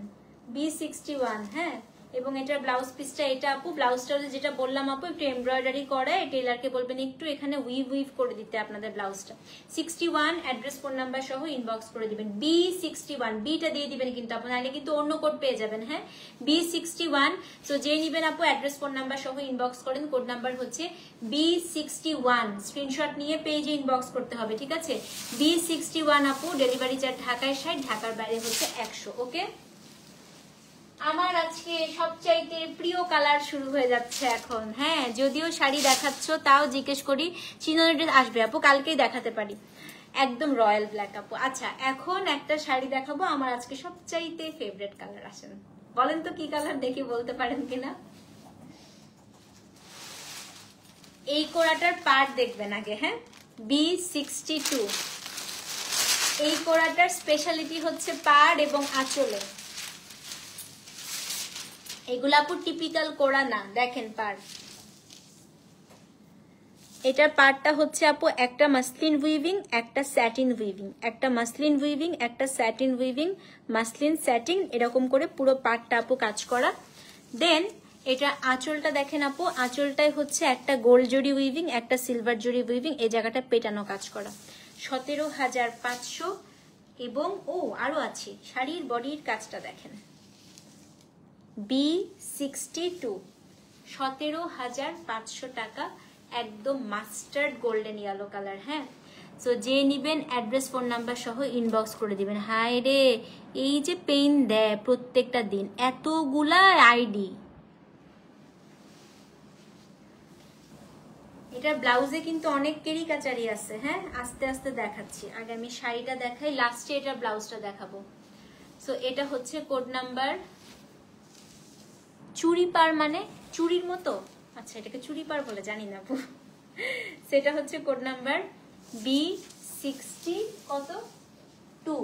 B61। হ্যাঁ, এবং এটার ব্লাউজ পিসটা এটা আপু, ব্লাউজটা যেটা বললাম আপু একটু এমব্রয়ডারি করা, টেইলারকে বলবেন একটু এখানে উইভ করে দিতে আপনাদের ব্লাউজটা। 61 অ্যাড্রেস ফোন নাম্বার সহ ইনবক্স করে দিবেন। B61 বিটা দিয়ে দিবেন কিন্তু আপু, নাহলে কিন্তু অন্য কোড পেয়ে যাবেন। হ্যাঁ, B61। সো যে নিবেন আপু অ্যাড্রেস ফোন নাম্বার সহ ইনবক্স করেন, কোড নাম্বার হচ্ছে B61। স্ক্রিনশট নিয়ে পেজে ইনবক্স করতে হবে, ঠিক আছে? B61 আপু, ডেলিভারি চার্জ ঢাকায় 60, ঢাকার বাইরে হচ্ছে 100। ওকে, আমার আজকে সবচাইতে প্রিয় কালার শুরু হয়ে যাচ্ছে এখন। হ্যাঁ, যদিও শাড়ি দেখাচ্ছ তাও জিজ্ঞেস করি চিননের ড্রেস আসবে আপু, কালকেই দেখাতে পারি। একদম রয়্যাল ব্ল্যাক আপু। আচ্ছা এখন একটা শাড়ি দেখাবো আমার আজকে সবচাইতে ফেভারিট কালার। আসেন বলেন তো কি কালার, দেখি বলতে পারেন কিনা। এই কোড়াটার পার্ট দেখবেন আগে। হ্যাঁ, B62। এই কোড়াটার স্পেশালিটি হচ্ছে পাড় এবং আঁচলে। এগুলো আপু টিপিক্যাল কোড়া না, দেখেন পাড়। এটার পার্টটা হচ্ছে আপু একটা মাসলিন উইভিং, একটা স্যাটিন উইভিং, একটা মাসলিন উইভিং, একটা স্যাটিন উইভিং, মাসলিন স্যাটিন, এরকম করে পুরো পার্টটা আপু কাজ করা। দেন এটা আঁচলটা দেখেন আপু, আঁচলটাই হচ্ছে একটা গোল্ড জরি উইভিং, একটা সিলভার জরি উইভিং, এই জায়গাটা পেটানো কাজ করা। 17,500। এবং আরো আছে, শাড়ির বডির কাজটা দেখেন, B62, 17,500 টাকা, একদম মাস্টার্ড গোল্ডেন ইয়েলো কালার। হ্যাঁ, সো যে নিবেন অ্যাড্রেস ফোন নাম্বার সহ ইনবক্স করে দিবেন। হাই রে, এই যে পেইন দেয় প্রত্যেকটা দিন, এতগুলা আইডি। এটা ব্লাউজে কিন্তু অনেক কেরিকাচারি আছে। হ্যাঁ, আস্তে আস্তে দেখাচ্ছি, আগে আমি শাড়িটা দেখাই, লাস্টে এটা ব্লাউজটা দেখাবো। সো এটা হচ্ছে কোড নাম্বার, চুড়ি পার মানে চুড়ির মতো, আচ্ছা এটাকে চুড়ি পার বলে, জানি না আপু। সেটা হচ্ছে কোড নাম্বার B60 কত 2,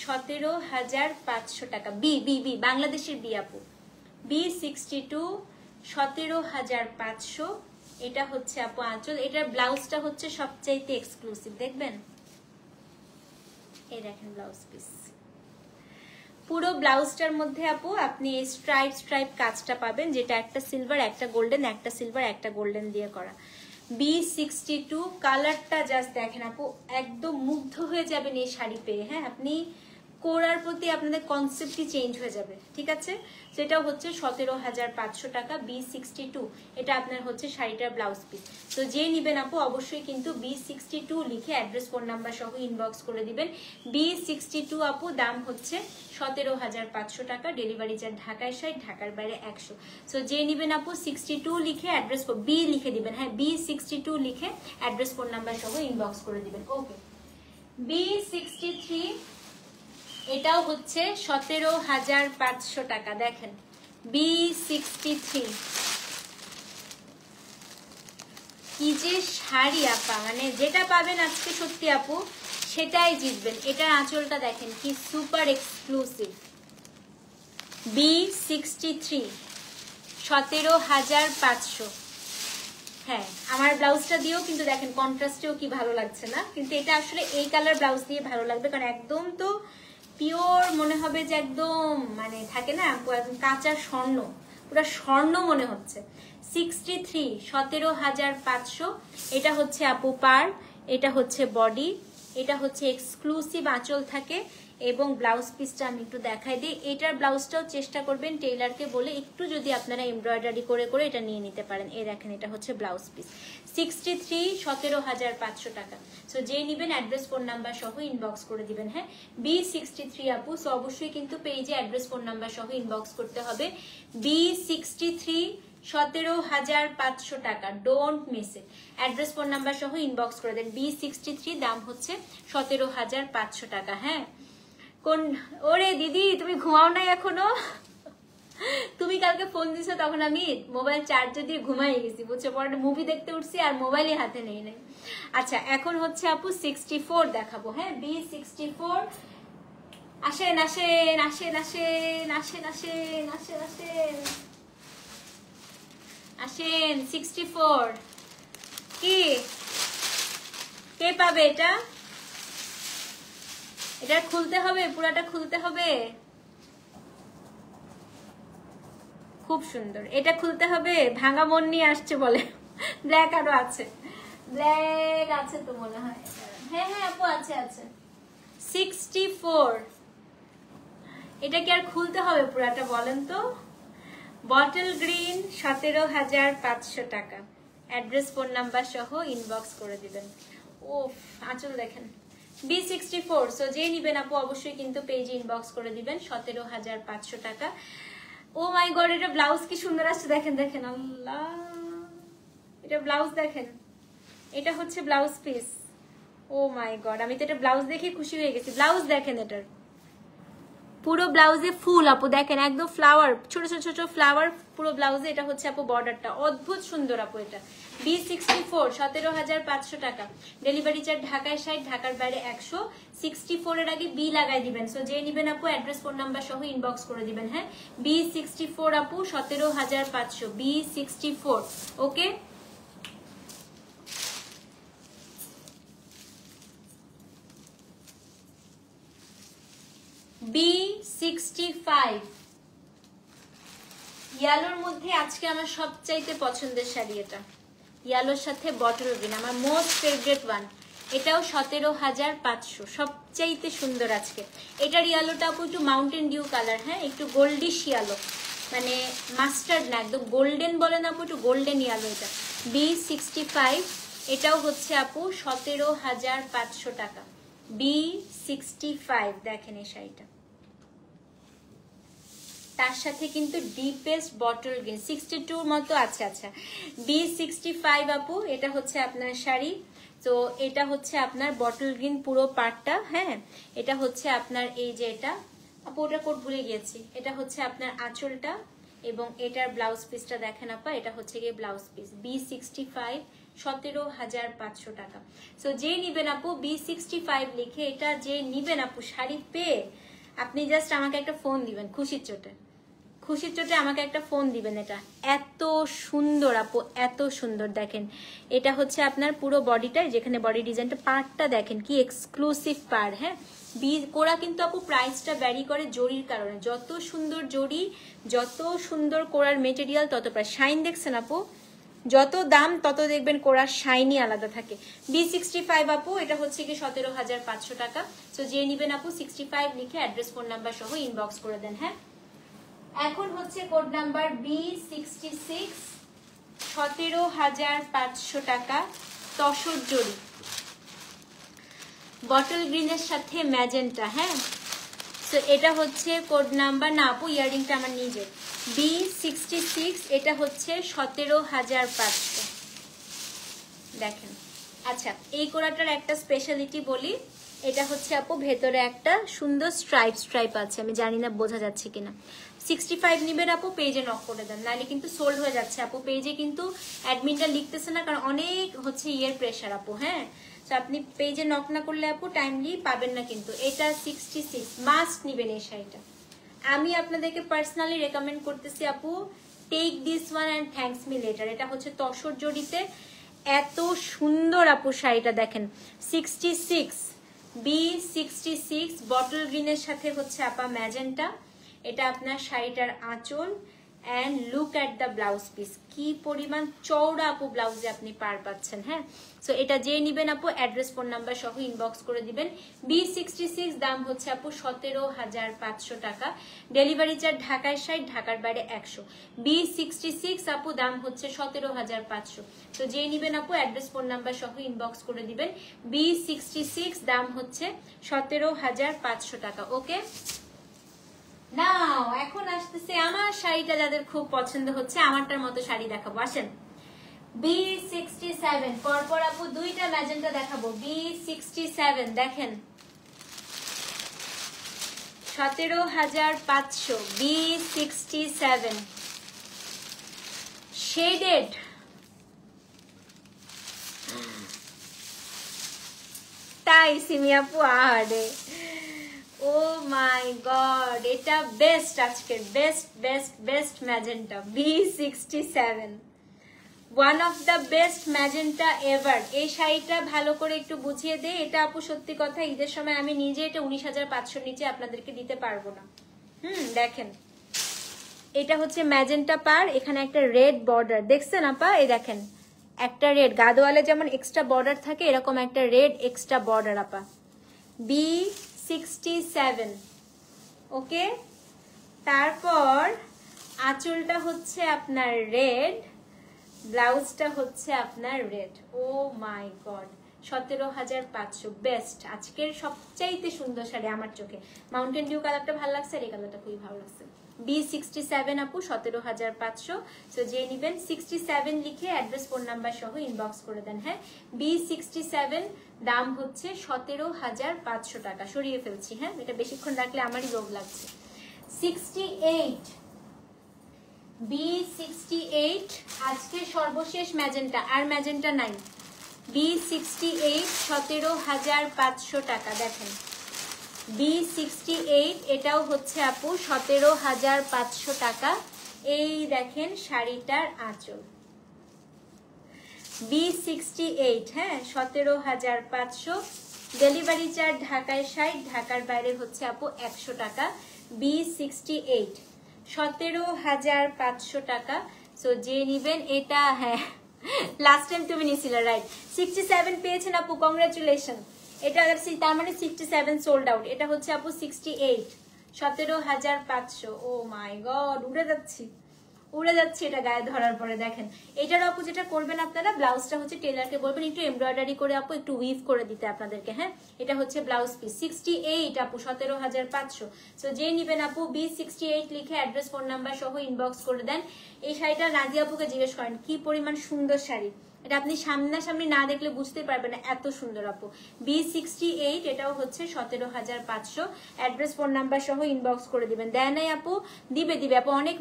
17,500 টাকা। বি বি বি বাংলাদেশের বি আপু, B62 17,500। এটা হচ্ছে আপু আঁচল। এটার ব্লাউজটা হচ্ছে সবচাইতে এক্সক্লুসিভ, দেখবেন এই দেখেন ব্লাউজ পিস। পুরো ব্লাউজটার মধ্যে আপু আপনি স্ট্রাইপ স্ট্রাইপ কাজটা পাবেন, যেটা একটা সিলভার একটা গোল্ডেন, একটা সিলভার একটা গোল্ডেন দিয়ে করা। B62 কালারটা জাস্ট দেখেন আপু, একদম মুগ্ধ হয়ে যাবেন এই শাড়ি পেয়ে। হ্যাঁ, আপনি কোরার প্রতি আপনাদের কনসেপ্টই চেঞ্জ হয়ে যাবে, ঠিক আছে। সেটা হচ্ছে 17,500 টাকা, B62। এটা আপনার হচ্ছে শাড়িটার ব্লাউজ পিস। তো যে নিবেন আপু অবশ্যই কিন্তু B62 লিখে অ্যাড্রেস ফোন নাম্বার সহ ইনবক্স করে দিবেন। B62 আপু দাম হচ্ছে 17,500 টাকা, ডেলিভারি চার্জ ঢাকায় 60, ঢাকার বাইরে 100। সো যে নিবেন আপু 62 লিখে অ্যাড্রেস বি লিখে দিবেন। হ্যাঁ, B62 লিখে অ্যাড্রেস ফোন নাম্বার সহ ইনবক্স করে দিবেন। ওকে, B63 এটাও হচ্ছে 17,500 টাকা। দেখেন B63 কি যে শাড়ি আপা, মানে যেটা পাবেন আজকে সত্যি আপু সেটাই জিতবেন। এটার আঁচলটা দেখেন কি সুপার এক্সক্লুসিভ। B63 17,500। হ্যাঁ, আমার ব্লাউজটা দিয়েও কিন্তু দেখেন কন্ট্রাস্টেও কি ভালো লাগছে না, কিন্তু এটা আসলে এই কালার ব্লাউজ দিয়ে ভালো লাগবে, কারণ একদম তো পিওর মনে হবে যে একদম মানে থাকে না একদম কাঁচা স্বর্ণ, পুরো স্বর্ণ মনে হচ্ছে। 63 17,500। এটা হচ্ছে আপু পার, এটা হচ্ছে বডি, এটা হচ্ছে এক্সক্লুসিভ আঁচল থাকে, এবং ব্লাউজ পিসটা আমি একটু দেখাই দিই। এটার ব্লাউজটাও চেষ্টা করবেন টেইলারকে বলে একটু যদি আপনারা এমব্রয়ডারি করে করে এটা নিয়ে নিতে পারেন। এই দেখেন এটা হচ্ছে ব্লাউজ পিস। 63 17,500 টাকা। সো যে নিবেন অ্যাড্রেস ফোন নাম্বার সহ ইনবক্স করে দিবেন। হ্যাঁ, B63 আপু। সো অবশ্যই কিন্তু পেজে অ্যাড্রেস ফোন নাম্বার সহ ইনবক্স করতে হবে। B63 17,500 টাকা, don't miss it. Address phone number সহ ইনবক্স করে দেন। B63 দাম হচ্ছে 17,500 টাকা। হ্যাঁ, কোন ওরে দিদি তুমি ঘুমাও নাই এখনো? তুমি কালকে ফোন দিছো তখন আমি মোবাইল চার্জে দিয়ে ঘুমাই গেছি, বুঝছো। পরে মুভি দেখতে উঠছি আর মোবাইলে হাতে নেই নাই। আচ্ছা, এখন হচ্ছে আপু 64 দেখাবো। হ্যাঁ, B64। আসেন আসেন আসেন আসেন আসেন আসেন আসেন আসেন আসেন। 64 কি কে পাবে? এটা এটা খুলতে হবে, পুরাটা খুলতে হবে। খুব সুন্দর, এটা খুলতে হবে। ভাঙা মন নিয়ে আসছে বলে। ব্ল্যাক আরো আছে, ব্ল্যাক আছে তো মনে হয়। হ্যাঁ হ্যাঁ আপু আছে আছে। 64 এটা কি আর খুলতে হবে পুরাটা বলেন তো? বটল গ্রিন 17,500 টাকা। অ্যাড্রেস ফোন নাম্বার সহ ইনবক্স করে দিবেন। ওফ, আঁচল দেখেন। B64। সো যে নিবেন আপু অবশ্যই কিন্তু পেজে ইনবক্স করে দিবেন। 17,500 টাকা। ও মাই গড, এটা ব্লাউজ কি সুন্দর আসছে দেখেন দেখেন। আল্লাহ, এটা ব্লাউজ দেখেন, এটা হচ্ছে ব্লাউজ পিস। ও মাই গড, আমি তো এটা ব্লাউজ দেখে খুশি হয়ে গেছি। ব্লাউজ দেখেন, এটার পুরো ব্লাউজে ফুল আপু দেখেন, একদম ফ্লাওয়ার, ছোট ছোট ছোট ফ্লাওয়ার পুরো ব্লাউজে। এটা হচ্ছে আপু বর্ডারটা অদ্ভুত সুন্দর আপু। এটা B64 17,500 টাকা। ডেলিভারি চার্জ ঢাকায় 60, ঢাকার বাইরে 100। 64 এর আগে বি লাগাই দিবেন। সো যে নিবেন আপু অ্যাড্রেস ফোন নাম্বার সহ ইনবক্স করে দিবেন। হ্যাঁ, B64 আপু 17,500। B64 ওকে। B65 ইয়ালোর মধ্যে আজকে আমার সবচাইতে পছন্দের শাড়ি এটা। ইয়ালোর সাথে বটল গ্রিন, আমার মোস্ট ফেভারিট ওয়ান। এটাও 17,500, সবচাইতে সুন্দর আজকে। এটার ইয়ালোটা আপু একটু মাউন্টেন ডিউ কালার। হ্যাঁ, একটু গোল্ডিশ ইয়ালো, মানে মাস্টার্ড না, একদম গোল্ডেন বলে না আপু, একটু গোল্ডেন ইয়ালো। এটা B65 এটাও হচ্ছে আপু 17,500 টাকা। B65 দেখেন এই শাড়িটা, তার সাথে কিন্তু ডিপেস্ট বটল গ্রিন 62 মতো আছে। আচ্ছা B65 আপু, এটা হচ্ছে আপনার শাড়ি। তো এটা হচ্ছে আপনার বটল গ্রিন পুরো পার্টটা। হ্যাঁ, এটা হচ্ছে আপনার এই যে এটা আপু, ওটা কোড ভুলে গিয়েছি। এটা হচ্ছে আপনার আঁচলটা এবং এটার ব্লাউজ পিসটা দেখেন আপা, এটা হচ্ছে গিয়ে ব্লাউজ পিস। B65 17,500 টাকা। সো যে নিবেন আপু B65 লিখে, এটা যে নিবেন আপু শাড়ি পেয়ে আপনি জাস্ট আমাকে একটা ফোন দিবেন, খুশির চোটে আমাকে একটা ফোন দিবেন। এটা এত সুন্দর আপু, এত সুন্দর। দেখেন এটা হচ্ছে আপনার পুরো বডিটা, যেখানে বডি ডিজাইনটা পার্টটা দেখেন কি এক্সক্লুসিভ পার্ট। হ্যাঁ, কোরা কিন্তু আপু প্রাইসটা ভ্যারি করে জরির কারণে। যত সুন্দর জরি, যত সুন্দর কোরার মেটেরিয়াল, তত প্রাইস। শাইন দেখছেন আপু, যত দাম তত দেখবেন কোরার শাইনই আলাদা থাকে। B65 আপু, এটা হচ্ছে কি 17,500 টাকা। তো যে নিবেন আপু 65 লিখে অ্যাড্রেস ফোন নাম্বার সহ ইনবক্স করে দেন। হ্যাঁ, এখন হচ্ছে কোড নাম্বার B66 17,500 টাকা, তসর জরি, বটল গ্রিনের সাথে ম্যাজেন্টা। হ্যাঁ, তো এটা হচ্ছে কোড নাম্বার, না আপু ইয়ারিংটা আমার নিজের। B66 এটা হচ্ছে 17,500 দেখেন। আচ্ছা, এই কোরাটার একটা স্পেশালিটি বলি, এটা হচ্ছে আপু ভেতরে একটা সুন্দর স্ট্রাইপ আছে, আমি জানি না বোঝা যাচ্ছে কিনা। 65 নিবেন আপু, পেজে নক করে দেন, নাহলে কিন্তু সোল্ড হয়ে যাচ্ছে আপু। পেজে কিন্তু অ্যাডমিনটা লিখতেছে না, কারণ অনেক হচ্ছে ইয়ের প্রেশার আপু। হ্যাঁ, তো আপনি পেজে নক না করলে আপু টাইমলি পাবেন না কিন্তু। এটা 66 মাস্ট নিবেন এই শাড়িটা। আমি আপনাদেরকে পার্সোনালি রেকমেন্ড করতেছি আপু, take this one and thanks me later. এটা হচ্ছে তসর জড়িতে, এত সুন্দর আপু শাড়িটা দেখেন। 66 B66 বটল গ্রিনের সাথে হচ্ছে আপা ম্যাজেন্টা। এটা আপনার শাড়িটার আঁচল and look at the blouse piece, কি পরিমাণ চওড়া আপু ব্লাউজে আপনি পার পাচ্ছেন। হ্যাঁ, সো এটা যে নিবেন আপু অ্যাড্রেস ফোন নাম্বার সহ ইনবক্স করে দিবেন। B66 দাম হচ্ছে আপু 17,500 টাকা। ডেলিভারি চার্জ ঢাকায় 60, ঢাকার বাইরে 100। B66 আপু দাম হচ্ছে 17,500। তো যে নিবেন আপু অ্যাড্রেস ফোন নাম্বার সহ ইনবক্স করে দিবেন। B66 দাম হচ্ছে 17,500 টাকা। ওকে, নাও এখন আসতেছে আমার শাড়িটা, যাদের খুব পছন্দ হচ্ছে আমারটার মতো শাড়ি দেখাবো। আসেন B67, পরপর আপু দুইটা ম্যাজেন্টা দেখাবো। B67 দেখেন 17,500। B67 শেডেড, তাই সিমি আপু আরে ও মাই গড, এটা বেস্ট, আজকের best best best magenta. B67 one of the best magenta ever. এই শাড়িটা ভালো করে একটু বুঝিয়ে দে। এটা আপু সত্যি কথা, ঈদের সময় আমি নিজে এটা 19,500 নিচে আপনাদেরকে দিতে পারবো না। দেখেন এটা হচ্ছে ম্যাজেন্টা পার, এখানে একটা রেড বর্ডার দেখছেন আপা, এই দেখেন একটা রেড, গাদোয়ালে যেমন এক্সট্রা বর্ডার থাকে এরকম একটা রেড এক্সট্রা বর্ডার আপা। B67 ওকে। তারপর আঁচলটা হচ্ছে আপনার রেড, ব্লাউজটা হচ্ছে আপনার রেড। ও মাই গড, 17,500 বেস্ট, আজকের সবচাইতে সুন্দর শাড়ি আমার চোখে। মাউন্টেন ডিউ কালারটা ভালো লাগছে, আর এই কালারটা খুবই ভালো লাগছে। B67 আপু 17,500। তো যে নিবেন 67 লিখে অ্যাড্রেস ফোন নাম্বার সহ ইনবক্স করে দেন। হ্যাঁ, B67 দাম হচ্ছে 17,500 টাকা। সরিয়ে ফেলছি, হ্যাঁ এটা বেশিক্ষণ রাখলে আমারই লোভ লাগছে। 68 B68 আজকে সর্বশেষ ম্যাজেন্টা, আর ম্যাজেন্টা নাই। B68 17,500 টাকা। দেখেন B68 এটাও হচ্ছে আপু 17,500 টাকা। এই দেখেন শাড়িটার আঁচল। B68 হ্যাঁ 17,500। ডেলিভারি চার্জ ঢাকায় 60, ঢাকার বাইরে হচ্ছে আপু 100 টাকা। B68 17,500 টাকা। সো যে নিবেন এটা, হ্যাঁ লাস্ট টাইম তুমি নিছিলে রাইট। 67 পেয়েছেন আপু, কংগ্রাচুলেশন। এটা তার মানে 67 সোল্ড আউট। এটা হচ্ছে আপু 68 17,500। ও মাই গড, উড়ে যাচ্ছি, উড়ে যাচ্ছে এটা গায়ে ধরার পরে। দেখেন এটার আপু যেটা করবেন আপনারা, ব্লাউজটা হচ্ছে টেলারকে বলবেন একটু এমব্রয়ডারি করে আপু একটু উইভ করে দিতে আপনাদেরকে। হ্যাঁ, এটা হচ্ছে ব্লাউজ পিস 68 আপু 17,500। সো যে নিবেন আপু B68 লিখে অ্যাড্রেস ফোন নাম্বার সহ ইনবক্স করে দেন। এই শাড়িটা নাদিয়া আপুকে জিজ্ঞেস করেন কি পরিমাণ সুন্দর শাড়ি, এটা আপনি সামনাসামনি না দেখলে বুঝতে পারবেন না, এত সুন্দর আপু। B68 এটাও হচ্ছে 17,500। অ্যাড্রেস ফোন নাম্বার সহ ইনবক্স করে দিবেন। দেয় নাই আপু? দিবে আপু, অনেক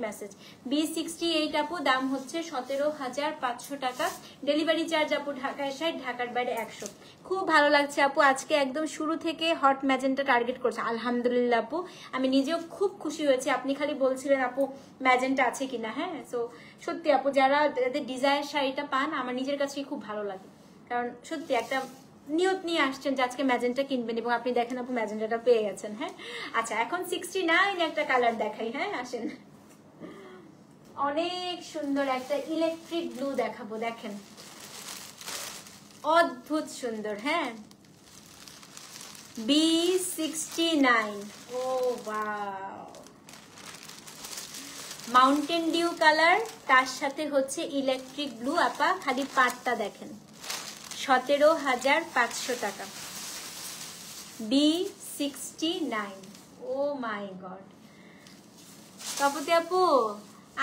মেসেজ। B68 আপু দাম হচ্ছে 17,500 টাকা। ডেলিভারি চার্জ আপু ঢাকায় 60, ঢাকার বাইরে 100। খুব ভালো লাগছে আপু, আজকে একদম শুরু থেকে হট ম্যাজেন্টা টার্গেট করছে। আলহামদুলিল্লাহ আপু, আমি নিজেও খুব খুশি হয়েছি। আপনি খালি বলছিলেন আপু ম্যাজেন্টা আছে কিনা। হ্যাঁ, সো সত্যি আপু যারা ডিজায়ার শাড়িটা পান আমার নিজের কাছে খুব ভালো লাগে, কারণ সত্যি একটা নিয়ত নিয়ে আসছেন যে আজকে ম্যাজেন্টা কিনবেন এবং আপনি দেখেন আপু ম্যাজেন্টাটা পেয়ে গেছেন। হ্যাঁ, আচ্ছা এখন 69 একটা কালার দেখাই। হ্যাঁ আসেন, অনেক সুন্দর একটা ইলেকট্রিক ব্লু দেখাবো। দেখেন অদ্ভুত সুন্দর। হ্যাঁ, B69। ও ওয়াও, মাউন্টেন ডিউ কালার, তার সাথে হচ্ছে ইলেকট্রিক ব্লু। আপা খালি পাটটা দেখেন, 17,500 টাকা। B69। ও মাই গড, তপতি আপু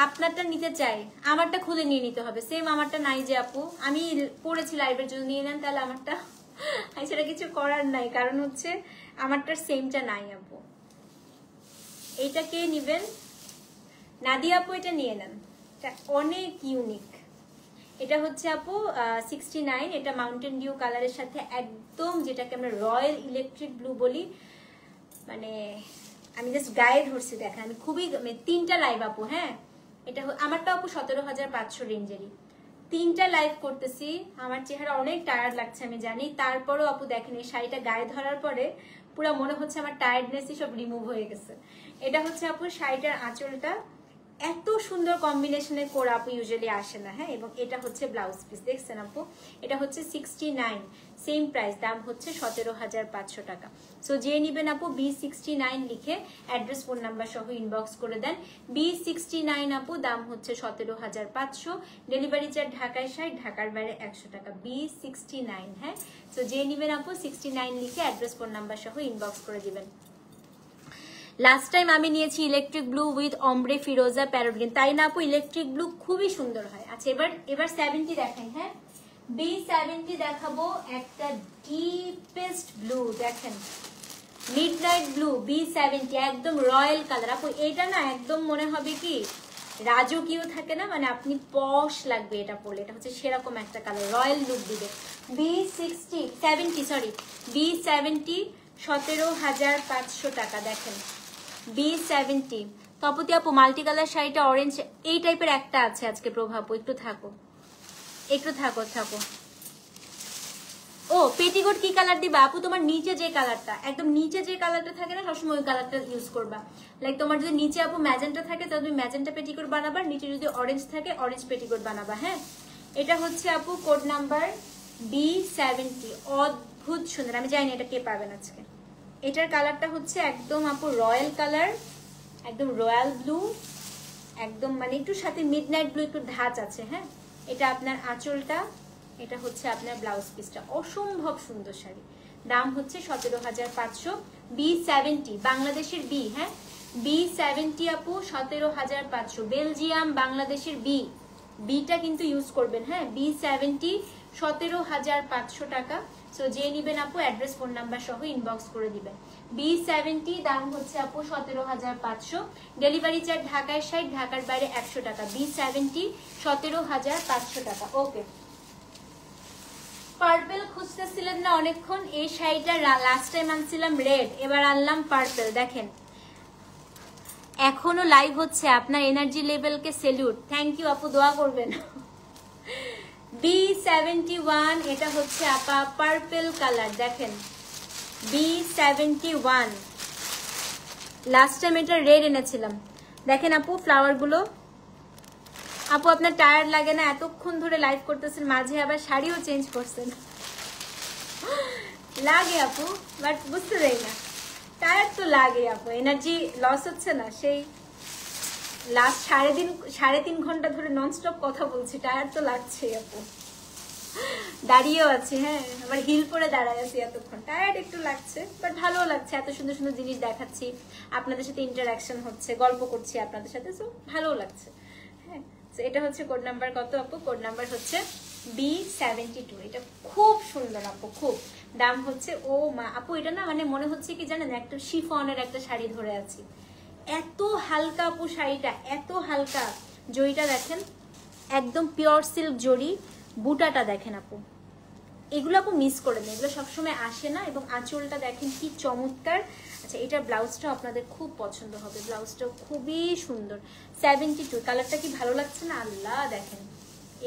আপনারটা নিতে চাই, আমারটা খুলে নিয়ে নিতে হবে। সেম আমারটা নাই যে আপু, আমি পড়েছি লাইভের জন্য, নিয়ে নেন তাহলে আমারটা। সেটা কিছু করার নাই, কারণ হচ্ছে আমারটার সেমটা নাই আপু। এইটা কে নিবেন? নাদিয়া আপু এটা নিয়ে নেন, এটা অনেক ইউনিক। এটা হচ্ছে আপু 69। এটা মাউন্টেন ডিউ কালারের সাথে একদম যেটাকে আমরা রয়্যাল ইলেকট্রিক ব্লু বলি, মানে আমি জাস্ট গায়ে ধরছি দেখেন। আমি খুবই তিনটা লাইভ আপু। হ্যাঁ, এটা আমারটা আপু 17,500 রেঞ্জেরই। তিনটা লাইভ করতেছি, আমার চেহারা অনেক টায়ার্ড লাগছে আমি জানি, তারপরও আপু দেখেন এই শাড়িটা গায়ে ধরার পরে পুরো মনে হচ্ছে আমার টায়ার্ডনেসই সব রিমুভ হয়ে গেছে। এটা হচ্ছে আপু শাড়িটার আঁচলটা, এত সুন্দর কম্বিনেশনের করে আপু ইউজুয়ালি আসে না। হ্যাঁ, এবং এটা হচ্ছে ব্লাউজ পিস, দেখছেন আপু? এটা হচ্ছে 69, সেম প্রাইস, দাম হচ্ছে 17,500 টাকা। সো যে নিবেন আপু B69 লিখে অ্যাড্রেস ফোন নাম্বার সহ ইনবক্স করে দেন। B69 আপু দাম হচ্ছে 17,500। ডেলিভারি চার্জ ঢাকায় 60, ঢাকার বাইরে 100 টাকা। B69। হ্যাঁ, সো যে নিবেন আপু 69 লিখে অ্যাড্রেস ফোন নাম্বার সহ ইনবক্স করে দিবেন। লাস্ট টাইম আমি নিয়েছি ইলেকট্রিক ব্লু উইথ অমব্রে ফিরোজা প্যারট গ্রিন, তাই না আপু? ইলেকট্রিক ব্লু খুবই সুন্দর হয়। আচ্ছা এবার 70 দেখাই। হ্যাঁ, B70 দেখাবো, একটা ডিপেস্ট ব্লু দেখেন, মিডনাইট ব্লু। B70 একদম রয়্যাল কালার আপু। এটা না একদম মনে হবে কি রাজকীয় থাকে না, মানে আপনি পশ লাগবে এটা পরলে। এটা হচ্ছে সেরকম একটা কালার, রয়্যাল লুক দিবে। B70 17,500 টাকা। দেখেন B70। তপতি আপু মাল্টি কালার শাড়িটা অরেঞ্জ, এই টাইপের একটা আছে আজকে। প্রভাব একটু থাকো। ও পেটিকোট কি কালার দিবা আপু? তোমার নিচে যে কালারটা, একদম নিচে যে কালারটা থাকে না, সবসময় ওই কালারটা ইউজ করবা। লাইক তোমার যদি নিচে আপু ম্যাজেন্টা থাকে তাহলে তুমি ম্যাজেন্টা পেটিকোট বানাবা, নিচে যদি অরেঞ্জ থাকে অরেঞ্জ পেটিকোট বানাবা। হ্যাঁ, এটা হচ্ছে আপু কোড নাম্বার B70। অদ্ভুত সুন্দর, আমি জানি এটা কে পাবেন আজকে। এটার কালারটা হচ্ছে একদম আপু রয়্যাল কালার, একদম রয়্যাল ব্লু, একদম মানে একটু সাথে মিডনাইট ব্লু একটু ধাঁচ আছে। হ্যাঁ, এটা আপনার আঁচলটা, এটা হচ্ছে আপনার ব্লাউজ পিসটা। অসম্ভব সুন্দর শাড়ি, দাম হচ্ছে 17,500। B70 বাংলাদেশের B। হ্যাঁ, B70 আপু 17,500। বেলজিয়াম বাংলাদেশের বিটা কিন্তু ইউজ করবেন। হ্যাঁ, B70 17,500 টাকা। সো যে নিবেন আপু অ্যাড্রেস ফোন নাম্বার সহ ইনবক্স করে দিবেন। B70 দাম হচ্ছে আপু 17,500। ডেলিভারি চার্জ ঢাকায় 60, ঢাকার বাইরে 100 টাকা। B70 17,500 টাকা। ওকে, পার্পল খুঁজতেছিলেন না অনেকক্ষণ? এই শাড়িটা লাস্ট টাইম আনছিলাম রেড, এবার আনলাম পার্পল। দেখেন এখনো লাইভ হচ্ছে, আপনার এনার্জি লেভেলকে সেলিউট। থ্যাংক ইউ আপু, দোয়া করবেন। B71 এটা হচ্ছে আপা পার্পল কালার। দেখেন B71, লাস্ট টাইম এটা রেড এনেছিলাম। দেখেন আপু ফ্লাওয়ার গুলো। আপু আপনার টায়ার্ড লাগে না? এতক্ষণ ধরে লাইভ করতেছেন, মাঝে আবার শাড়িও চেঞ্জ করছেন। লাগে আপু, বাট বুঝতে দেয় না, টায়ার্ড তো লাগে আপু, এনার্জি লস হচ্ছে না সেই। লাস্ট 3.5 ঘন্টা ধরে ননস্টপ কথা বলছি, টায়ার তো লাগছে আপু, দাঁড়িয়েও আছে, হ্যাঁ আবার হিল পরে দাঁড়ায় আছি এতক্ষণ, টায়ার্ড একটু লাগছে, বাট ভালো লাগছে, এত সুন্দর সুন্দর জিনিস দেখাচ্ছি, আপনাদের সাথে ইন্টারাকশন হচ্ছে, গল্প করছি আপনাদের সাথে, সো ভালো লাগছে। হ্যাঁ, এটা হচ্ছে কোড নাম্বার কত আপু? কোড নাম্বার হচ্ছে B72। এটা খুব সুন্দর আপু, খুব দাম হচ্ছে, ও মা আপু এটা না মানে মনে হচ্ছে কি জানেন, একটা শিফনের একটা শাড়ি ধরে আছি, এত হালকা আপু শাড়িটা, এত হালকা, জড়িটা দেখেন একদম পিওর সিল্ক জড়ি, বুটাটা দেখেন আপু, এগুলো আপু মিস করে নেই, এগুলো সবসময় আসে না, এবং আঁচলটা দেখেন কি চমৎকার। আচ্ছা, এটার ব্লাউজটা আপনাদের খুব পছন্দ হবে, ব্লাউজটাও খুবই সুন্দর। 72 কালারটা কি ভালো লাগছে না, আল্লাহ দেখেন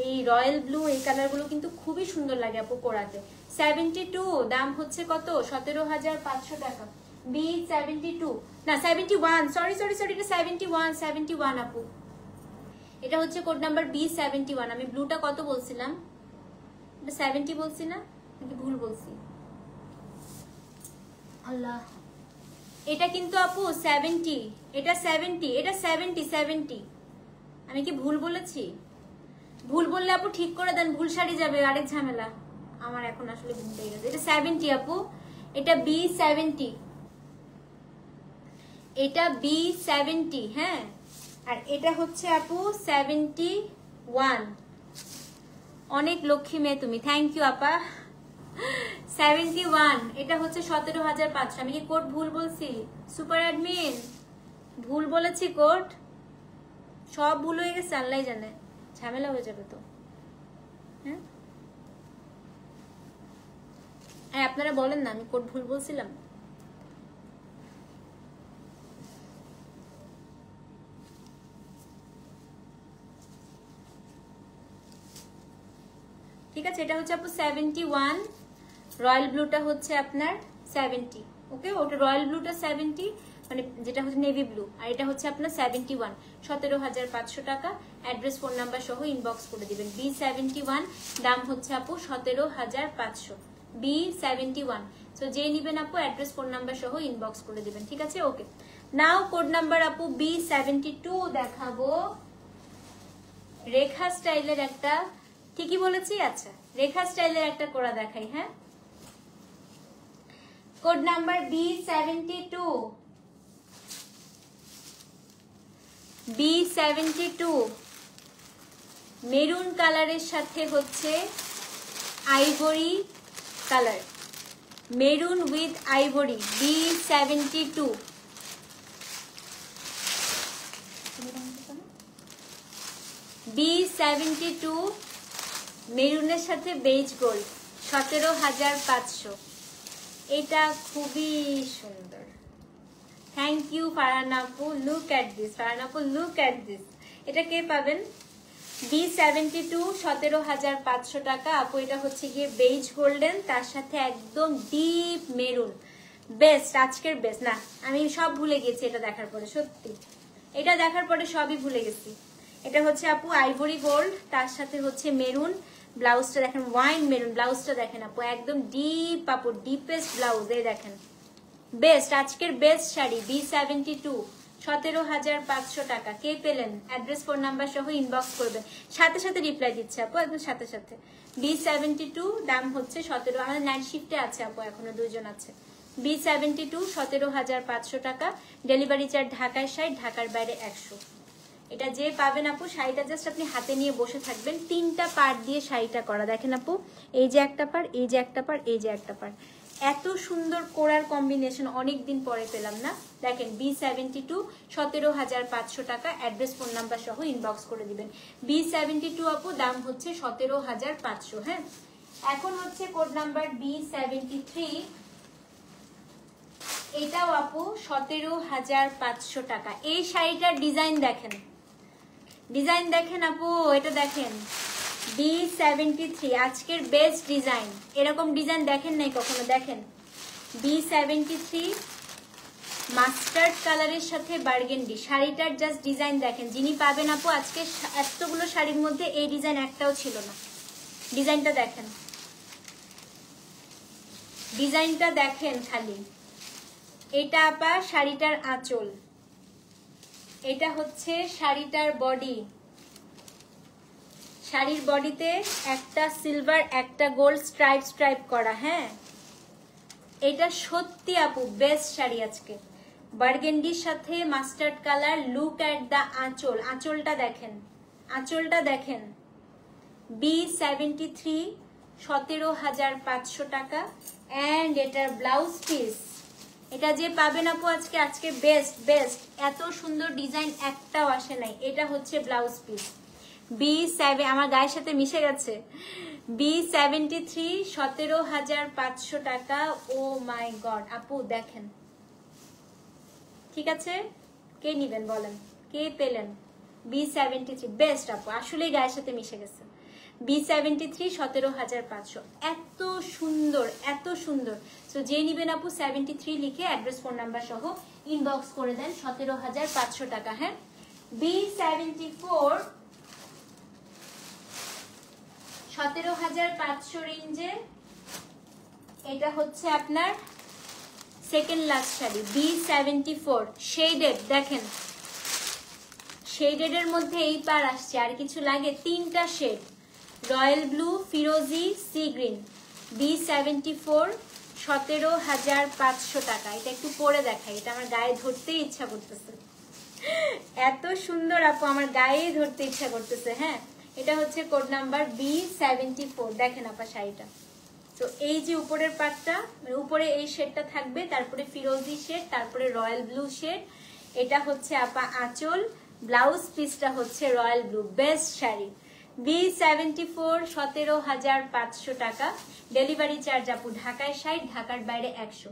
এই রয়্যাল ব্লু, এই কালারগুলো কিন্তু খুবই সুন্দর লাগে আপু পরাতে। 72 দাম হচ্ছে কত? 17,500 টাকা। B72 না 71, সরি এটা 71 আপু, এটা হচ্ছে কোড নাম্বার B71। আমি ব্লুটা কত বলছিলাম? 70 বলছি না, নাকি ভুল বলছি? আল্লাহ, এটা কিন্তু আপু 70, এটা 70, এটা 70। আমি কি ভুল বলেছি? ভুল বললে আপু ঠিক করে দেন, ভুল শাড়ি যাবে, আরেক ঝামেলা আমার এখন আসলে ভুল হয়ে গেছে। এটা 70 আপু, এটা B70, এটা B70, হ্যাঁ, আর এটা হচ্ছে আপু 71। অনেক লক্ষ্মী মেয়ে তুমি, থ্যাংক ইউ আপা। 71, এটা হচ্ছে 17,500। আমি কি কোড ভুল বলছি? সুপার অ্যাডমিন ভুল বলেছি, কোড সব ভুল হয়ে গেছে, আল্লাহ জানে, ঝামেলা হয়ে যাবে তো। হ্যাঁ, আপনারা বলেন না আমি কোড ভুল বলছিলাম। ঠিক আছে, এটা হচ্ছে আপু 71, রয়্যাল ব্লুটা হচ্ছে আপনার 70, ওকে, ওটা রয়্যাল ব্লুটা 70, মানে যেটা হচ্ছে নেভি ব্লু, আর এটা হচ্ছে আপনার 71, 17,500 টাকা। অ্যাড্রেস ফোন নাম্বার সহ ইনবক্স করে দিবেন। B71 দাম হচ্ছে আপু 17,500, B71। সো যে নিবেন আপু অ্যাড্রেস ফোন নাম্বার সহ ইনবক্স করে দিবেন, ঠিক আছে, ওকে। নাও কোড নাম্বার আপু B72 দেখাবো, রেখা স্টাইলের একটা, ঠিকই বলেছি, আচ্ছা রেখা স্টাইলের একটা কোড়া দেখাই। হ্যাঁ, কোড নাম্বার B72, মেরুন কালারের সাথে হচ্ছে ivory colour, maroon with ivory, B72। B72 মেরুনের সাথে বেজ গোল্ড, 17,500। এটা খুবই সুন্দর, থ্যাংক ইউ ফারহান আপু, লুক অ্যাট দিস, ফারহান আপু লুক অ্যাট দিস। এটা কে পাবেন? B72, 17,500 টাকা আপু। এটা হচ্ছে গিয়ে বেজ গোল্ডেন, তার সাথে একদম ডিপ মেরুন, বেস্ট, আজকের বেস্ট। না আমি সব ভুলে গেছি এটা দেখার পরে, সত্যি এটা দেখার পরে সবই ভুলে গেছি। এটা হচ্ছে আপু আইভরি গোল্ড, তার সাথে হচ্ছে মেরুন, ব্লাউজটা দেখেন ওয়াইন মেরুন, ব্লাউজটা দেখেন আপু একদম ডিপ আপু, ডিপেস্ট ব্লাউজ, এই দেখেন, বেস্ট, আজকের বেস্ট শাড়ি। B72, 17,500 টাকা। কে পেলেন? অ্যাড্রেস ফোন নাম্বার সহ ইনবক্স করবেন, সাথে সাথে রিপ্লাই দিচ্ছে আপু, একদম সাথে সাথে। B72 দাম হচ্ছে 17, আমাদের নাইট শিফটে আছে আপু, এখনো 2 জন আছে। B72, 17,500 টাকা। ডেলিভারি চার্জ ঢাকায় 60, ঢাকার বাইরে 100। এটা যে পাবেন আপু, শাড়িটা জাস্ট আপনি হাতে নিয়ে বসে থাকবেন, 3টা পার্ট দিয়ে শাড়িটা করা, দেখেন আপু, এই যে একটা পার, এই যে একটা পার, এই যে একটা পার, এত সুন্দর কোরার কম্বিনেশন অনেকদিন পরে পেলাম না। দেখেন B72, 17,500 টাকা। অ্যাড্রেস ফোন নাম্বার সহ ইনবক্স করে দিবেন। B72 আপু দাম হচ্ছে 17,500। হ্যাঁ, এখন হচ্ছে কোড নাম্বার B73, এটাও আপু 17,500 টাকা। এই শাড়িটার ডিজাইন দেখেন, ডিজাইন দেখেন আপু, এটা দেখেন B73, আজকের বেস্ট ডিজাইন, এরকম ডিজাইন দেখেন নাই কখনো, দেখেন B73 মাস্টার্ড কালারের সাথে বার্গেন্ডি, শাড়িটার জাস্ট ডিজাইন দেখেন, যিনি পাবেন আপু, আজকে এতগুলো শাড়ির মধ্যে এই ডিজাইন একটাও ছিল না, ডিজাইনটা দেখেন, ডিজাইনটা দেখেন খালি। এটা আপা শাড়িটার আঁচল, এটা হচ্ছে শাড়িটার বডি, শাড়ির বডিতে একটা সিলভার একটা গোল্ড স্ট্রাইপ স্ট্রাইপ করা। হ্যাঁ, এটা সত্যি আপু বেস্ট শাড়ি আজকে। বার্গেন্ডির সাথে মাস্টার্ড কালার। লুক এট দা আঁচল, আঁচলটা দেখেন, আঁচলটা দেখেন। B73 17,500 টাকা। অ্যান্ড এটার ব্লাউজ পিস, এটা যে পাবেন আপু আজকে, আজকে বেস্ট বেস্ট। এত সুন্দর ডিজাইন একটাও আসে নাই। এটা হচ্ছে ব্লাউজ পিস। B7 আমার গায়ের সাথে মিশে গেছে। B73 17,500 টাকা। ও মাই গড আপু দেখেন, ঠিক আছে? কে নিবেন বলেন, কে পেলেন? B73 বেস্ট আপু, আসলেই গায়ের সাথে মিশে গেছে। B73 17,500, এত সুন্দর এত সুন্দর। তো যে নিবেন আপু 73 লিখে অ্যাড্রেস ফোন নাম্বার সহ ইনবক্স করে দেন। 17,500 টাকা। হ্যাঁ, B74 17,500 রেঞ্জে। এটা হচ্ছে আপনার second last sari. B74 shaded, দেখেন শেডেড এর মধ্যে এই পার আসছে, আর কিছু লাগে? তিনটা শেড, রয়্যাল ব্লু, ফিরোজি, সি গ্রিন। B74 17,500 টাকা। এটা একটু পরে দেখাই, এটা আমার গায়ে ধরতেই ইচ্ছা করতেছে, এত সুন্দর আপু, আমার গায়েই ধরতে ইচ্ছা করতেছে। হ্যাঁ, এটা হচ্ছে কোড নাম্বার B74। দেখেন আপা শাড়িটা, তো এই যে উপরের পাটটা, উপরে এই শেডটা থাকবে, তারপরে ফিরোজি শেড, তারপরে রয়্যাল ব্লু শেড। এটা হচ্ছে আপা আঁচল, ব্লাউজ পিসটা হচ্ছে royal blue. Best sari. B74 17,500 টাকা। ডেলিভারি চার্জ আপু ঢাকায় 60, ঢাকার বাইরে 100।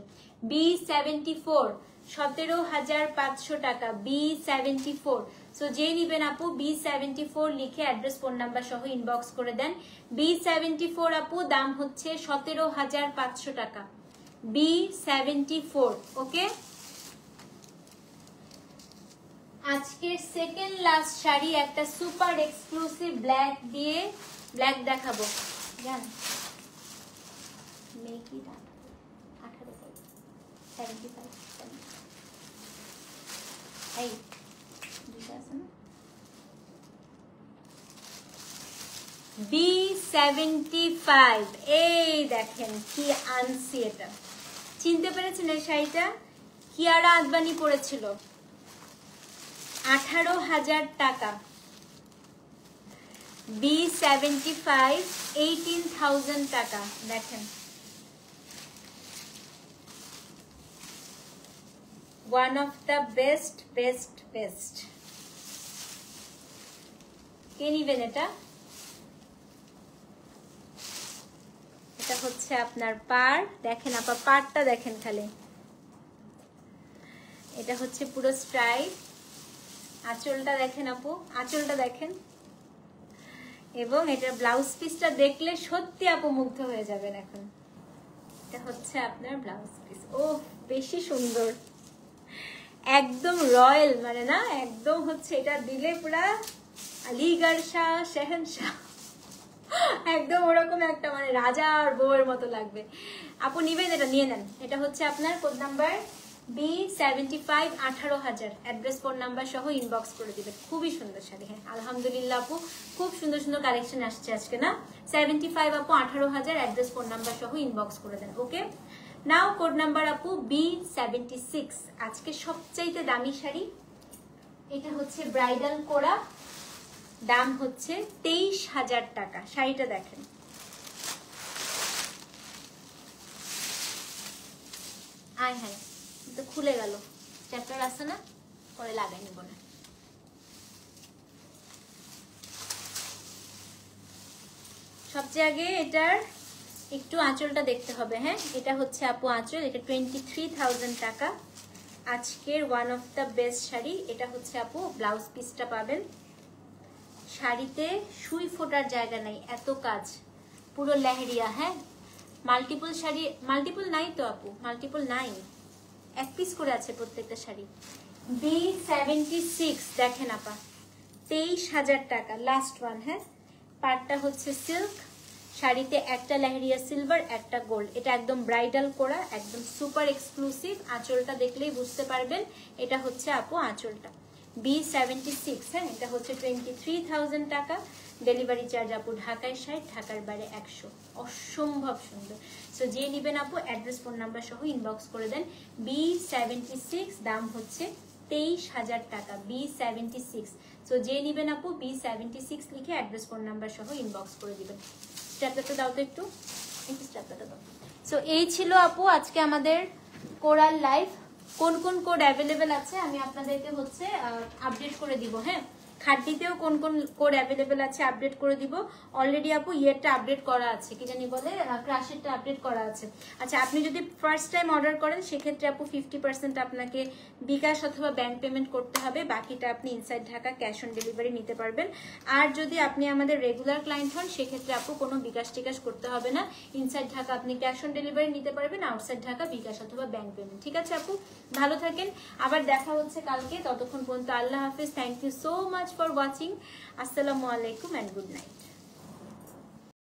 B74 17,500 টাকা। B74। সো যে নিবেন আপু B74 লিখে অ্যাড্রেস ফোন নাম্বার সহ ইনবক্স করে দেন। B74 আপু দাম হচ্ছে 17,500 টাকা। B74। ওকে, আজকের সেকেন্ড লাস্ট শাড়ি, একটা সুপার এক্সক্লুসিভ ব্ল্যাক দিয়ে, ব্ল্যাক দেখাবো। জান মেকি দাম 75 এই দুটো আছে না। B75 এই দেখেন কি আনছি, এটা চিনতে পেরেছেন? এই শাড়িটা কিয়ারা আদবানি পরেছিল, 18,000 টাকা। B75 18,000 টাকা। দেখেন one of the best best best. কে নিবেন এটা? এটা হচ্ছে আপনার পার, দেখেন আপা পারটা দেখেন খালি, এটা হচ্ছে পুরো স্ট্রাইপ। আঁচলটা দেখেন আপু, আঁচলটা দেখেন, এবং এটা ব্লাউজ পিসটা দেখলে সত্যি আপু মুগ্ধ হয়ে যাবেন। এখন এটা হচ্ছে আপনার ব্লাউজ পিস। ও বেশি সুন্দর, একদম রয়্যাল, মানে না একদম হচ্ছে, এটা দিলে পুরা আলিগড় শাহ শেহনশাহ, একদম ওরকম একটা, মানে রাজা আর বউয়ের মতো লাগবে। আপু নিবেন? এটা নিয়ে নেন। এটা হচ্ছে আপনার code number B75 18,000। Address phone number সহ ইনবক্স করে দিবেন। খুবই সুন্দর শাড়ি। হ্যাঁ আলহামদুলিল্লাহ আপু, খুব সুন্দর সুন্দর কালেকশন আসছে আজকে না। 75 আপু 18,000। অ্যাড্রেস ফোন নাম্বার সহ ইনবক্স করে দেন। ওকে, নাও কোড নাম্বার আপু B76। আজকে সবচাইতে দামি শাড়ি, এটা হচ্ছে ব্রাইডাল কোরা, দাম হচ্ছে 23,000 টাকা। শাড়িটা দেখেন, আয় হায় তো খুলে গেল, চ্যাপ্টার আছে না, পরে লাগাই নিব না। সবচেয়ে আগে এটার একটু আঁচলটা দেখতে হবে। হ্যাঁ, এটা হচ্ছে আপু আঁচল, এটা 23,000 টাকা। আজকের one of the best sari. এটা হচ্ছে আপু ব্লাউজ পিসটা পাবেন। শাড়িতে সুই ফোটার জায়গা নাই, এত কাজ, পুরো লেহেরিয়া। হ্যাঁ, মাল্টিপল শাড়ি, মাল্টিপল নাই তো আপু, মাল্টিপল নাই, এক পিস করে আছে প্রত্যেকটা শাড়ি। B76 দেখেন আপা, 23,000 টাকা, লাস্ট ওয়ান। হ্যাঁ, পাটটা হচ্ছে সিল্ক, শাড়িতে একটা লেহেরিয়া সিলভার, একটা গোল্ড। এটা একদম ব্রাইডাল করা, একদম সুপার এক্সক্লুসিভ। আঁচলটা দেখলেই বুঝতে পারবেন, এটা হচ্ছে আপু আঁচলটা। B76, হ্যাঁ এটা হচ্ছে 23,000 টাকা। ডেলিভারি চার্জ আপু ঢাকায় 60, ঢাকার বাইরে 100। অসম্ভব সুন্দর। সো যে নেবেন আপু অ্যাড্রেস ফোন নাম্বার সহ ইনবক্স করে দেন। B76 দাম হচ্ছে 23,000 টাকা। B76, সো যে নেবেন আপু B76 লিখে অ্যাড্রেস ফোন নাম্বার সহ ইনবক্স করে দিবেন। স্ট্র্যাপটা দাও তো একটু স্ট্র্যাপটা দাও। সো এই ছিল আপু আজকে আমাদের কোরাল লাইভ। কোন কোন কোড অ্যাভেলেবেল আছে আমি আপনাদেরকে হচ্ছে আপডেট করে দিব। হ্যাঁ, খাড্ডিতেও কোন কোন কোড অ্যাভেলেবেল আছে আপডেট করে দিব। অলরেডি আপু ইয়েরটা আপডেট করা আছে, কি জানি বলে ক্রাশেরটা আপডেট করা আছে। আচ্ছা, আপনি যদি ফার্স্ট টাইম অর্ডার করেন সেক্ষেত্রে আপু 50% আপনাকে বিকাশ অথবা ব্যাংক পেমেন্ট করতে হবে, বাকিটা আপনি inside Dhaka cash on delivery নিতে পারবেন। আর যদি আপনি আমাদের রেগুলার ক্লায়েন্ট হন সেক্ষেত্রে আপু কোনো বিকাশ টিকাশ করতে হবে না, ইনসাইড ঢাকা আপনি ক্যাশ অন ডেলিভারি নিতে পারবেন, আউটসাইড ঢাকা বিকাশ অথবা ব্যাংক পেমেন্ট। ঠিক আছে আপু, ভালো থাকেন, আবার দেখা হচ্ছে কালকে। ততক্ষণ পর্যন্ত আল্লাহ হাফেজ। Thank you so much for watching. আসসালামু আলাইকুম অ্যান্ড গুড নাইট।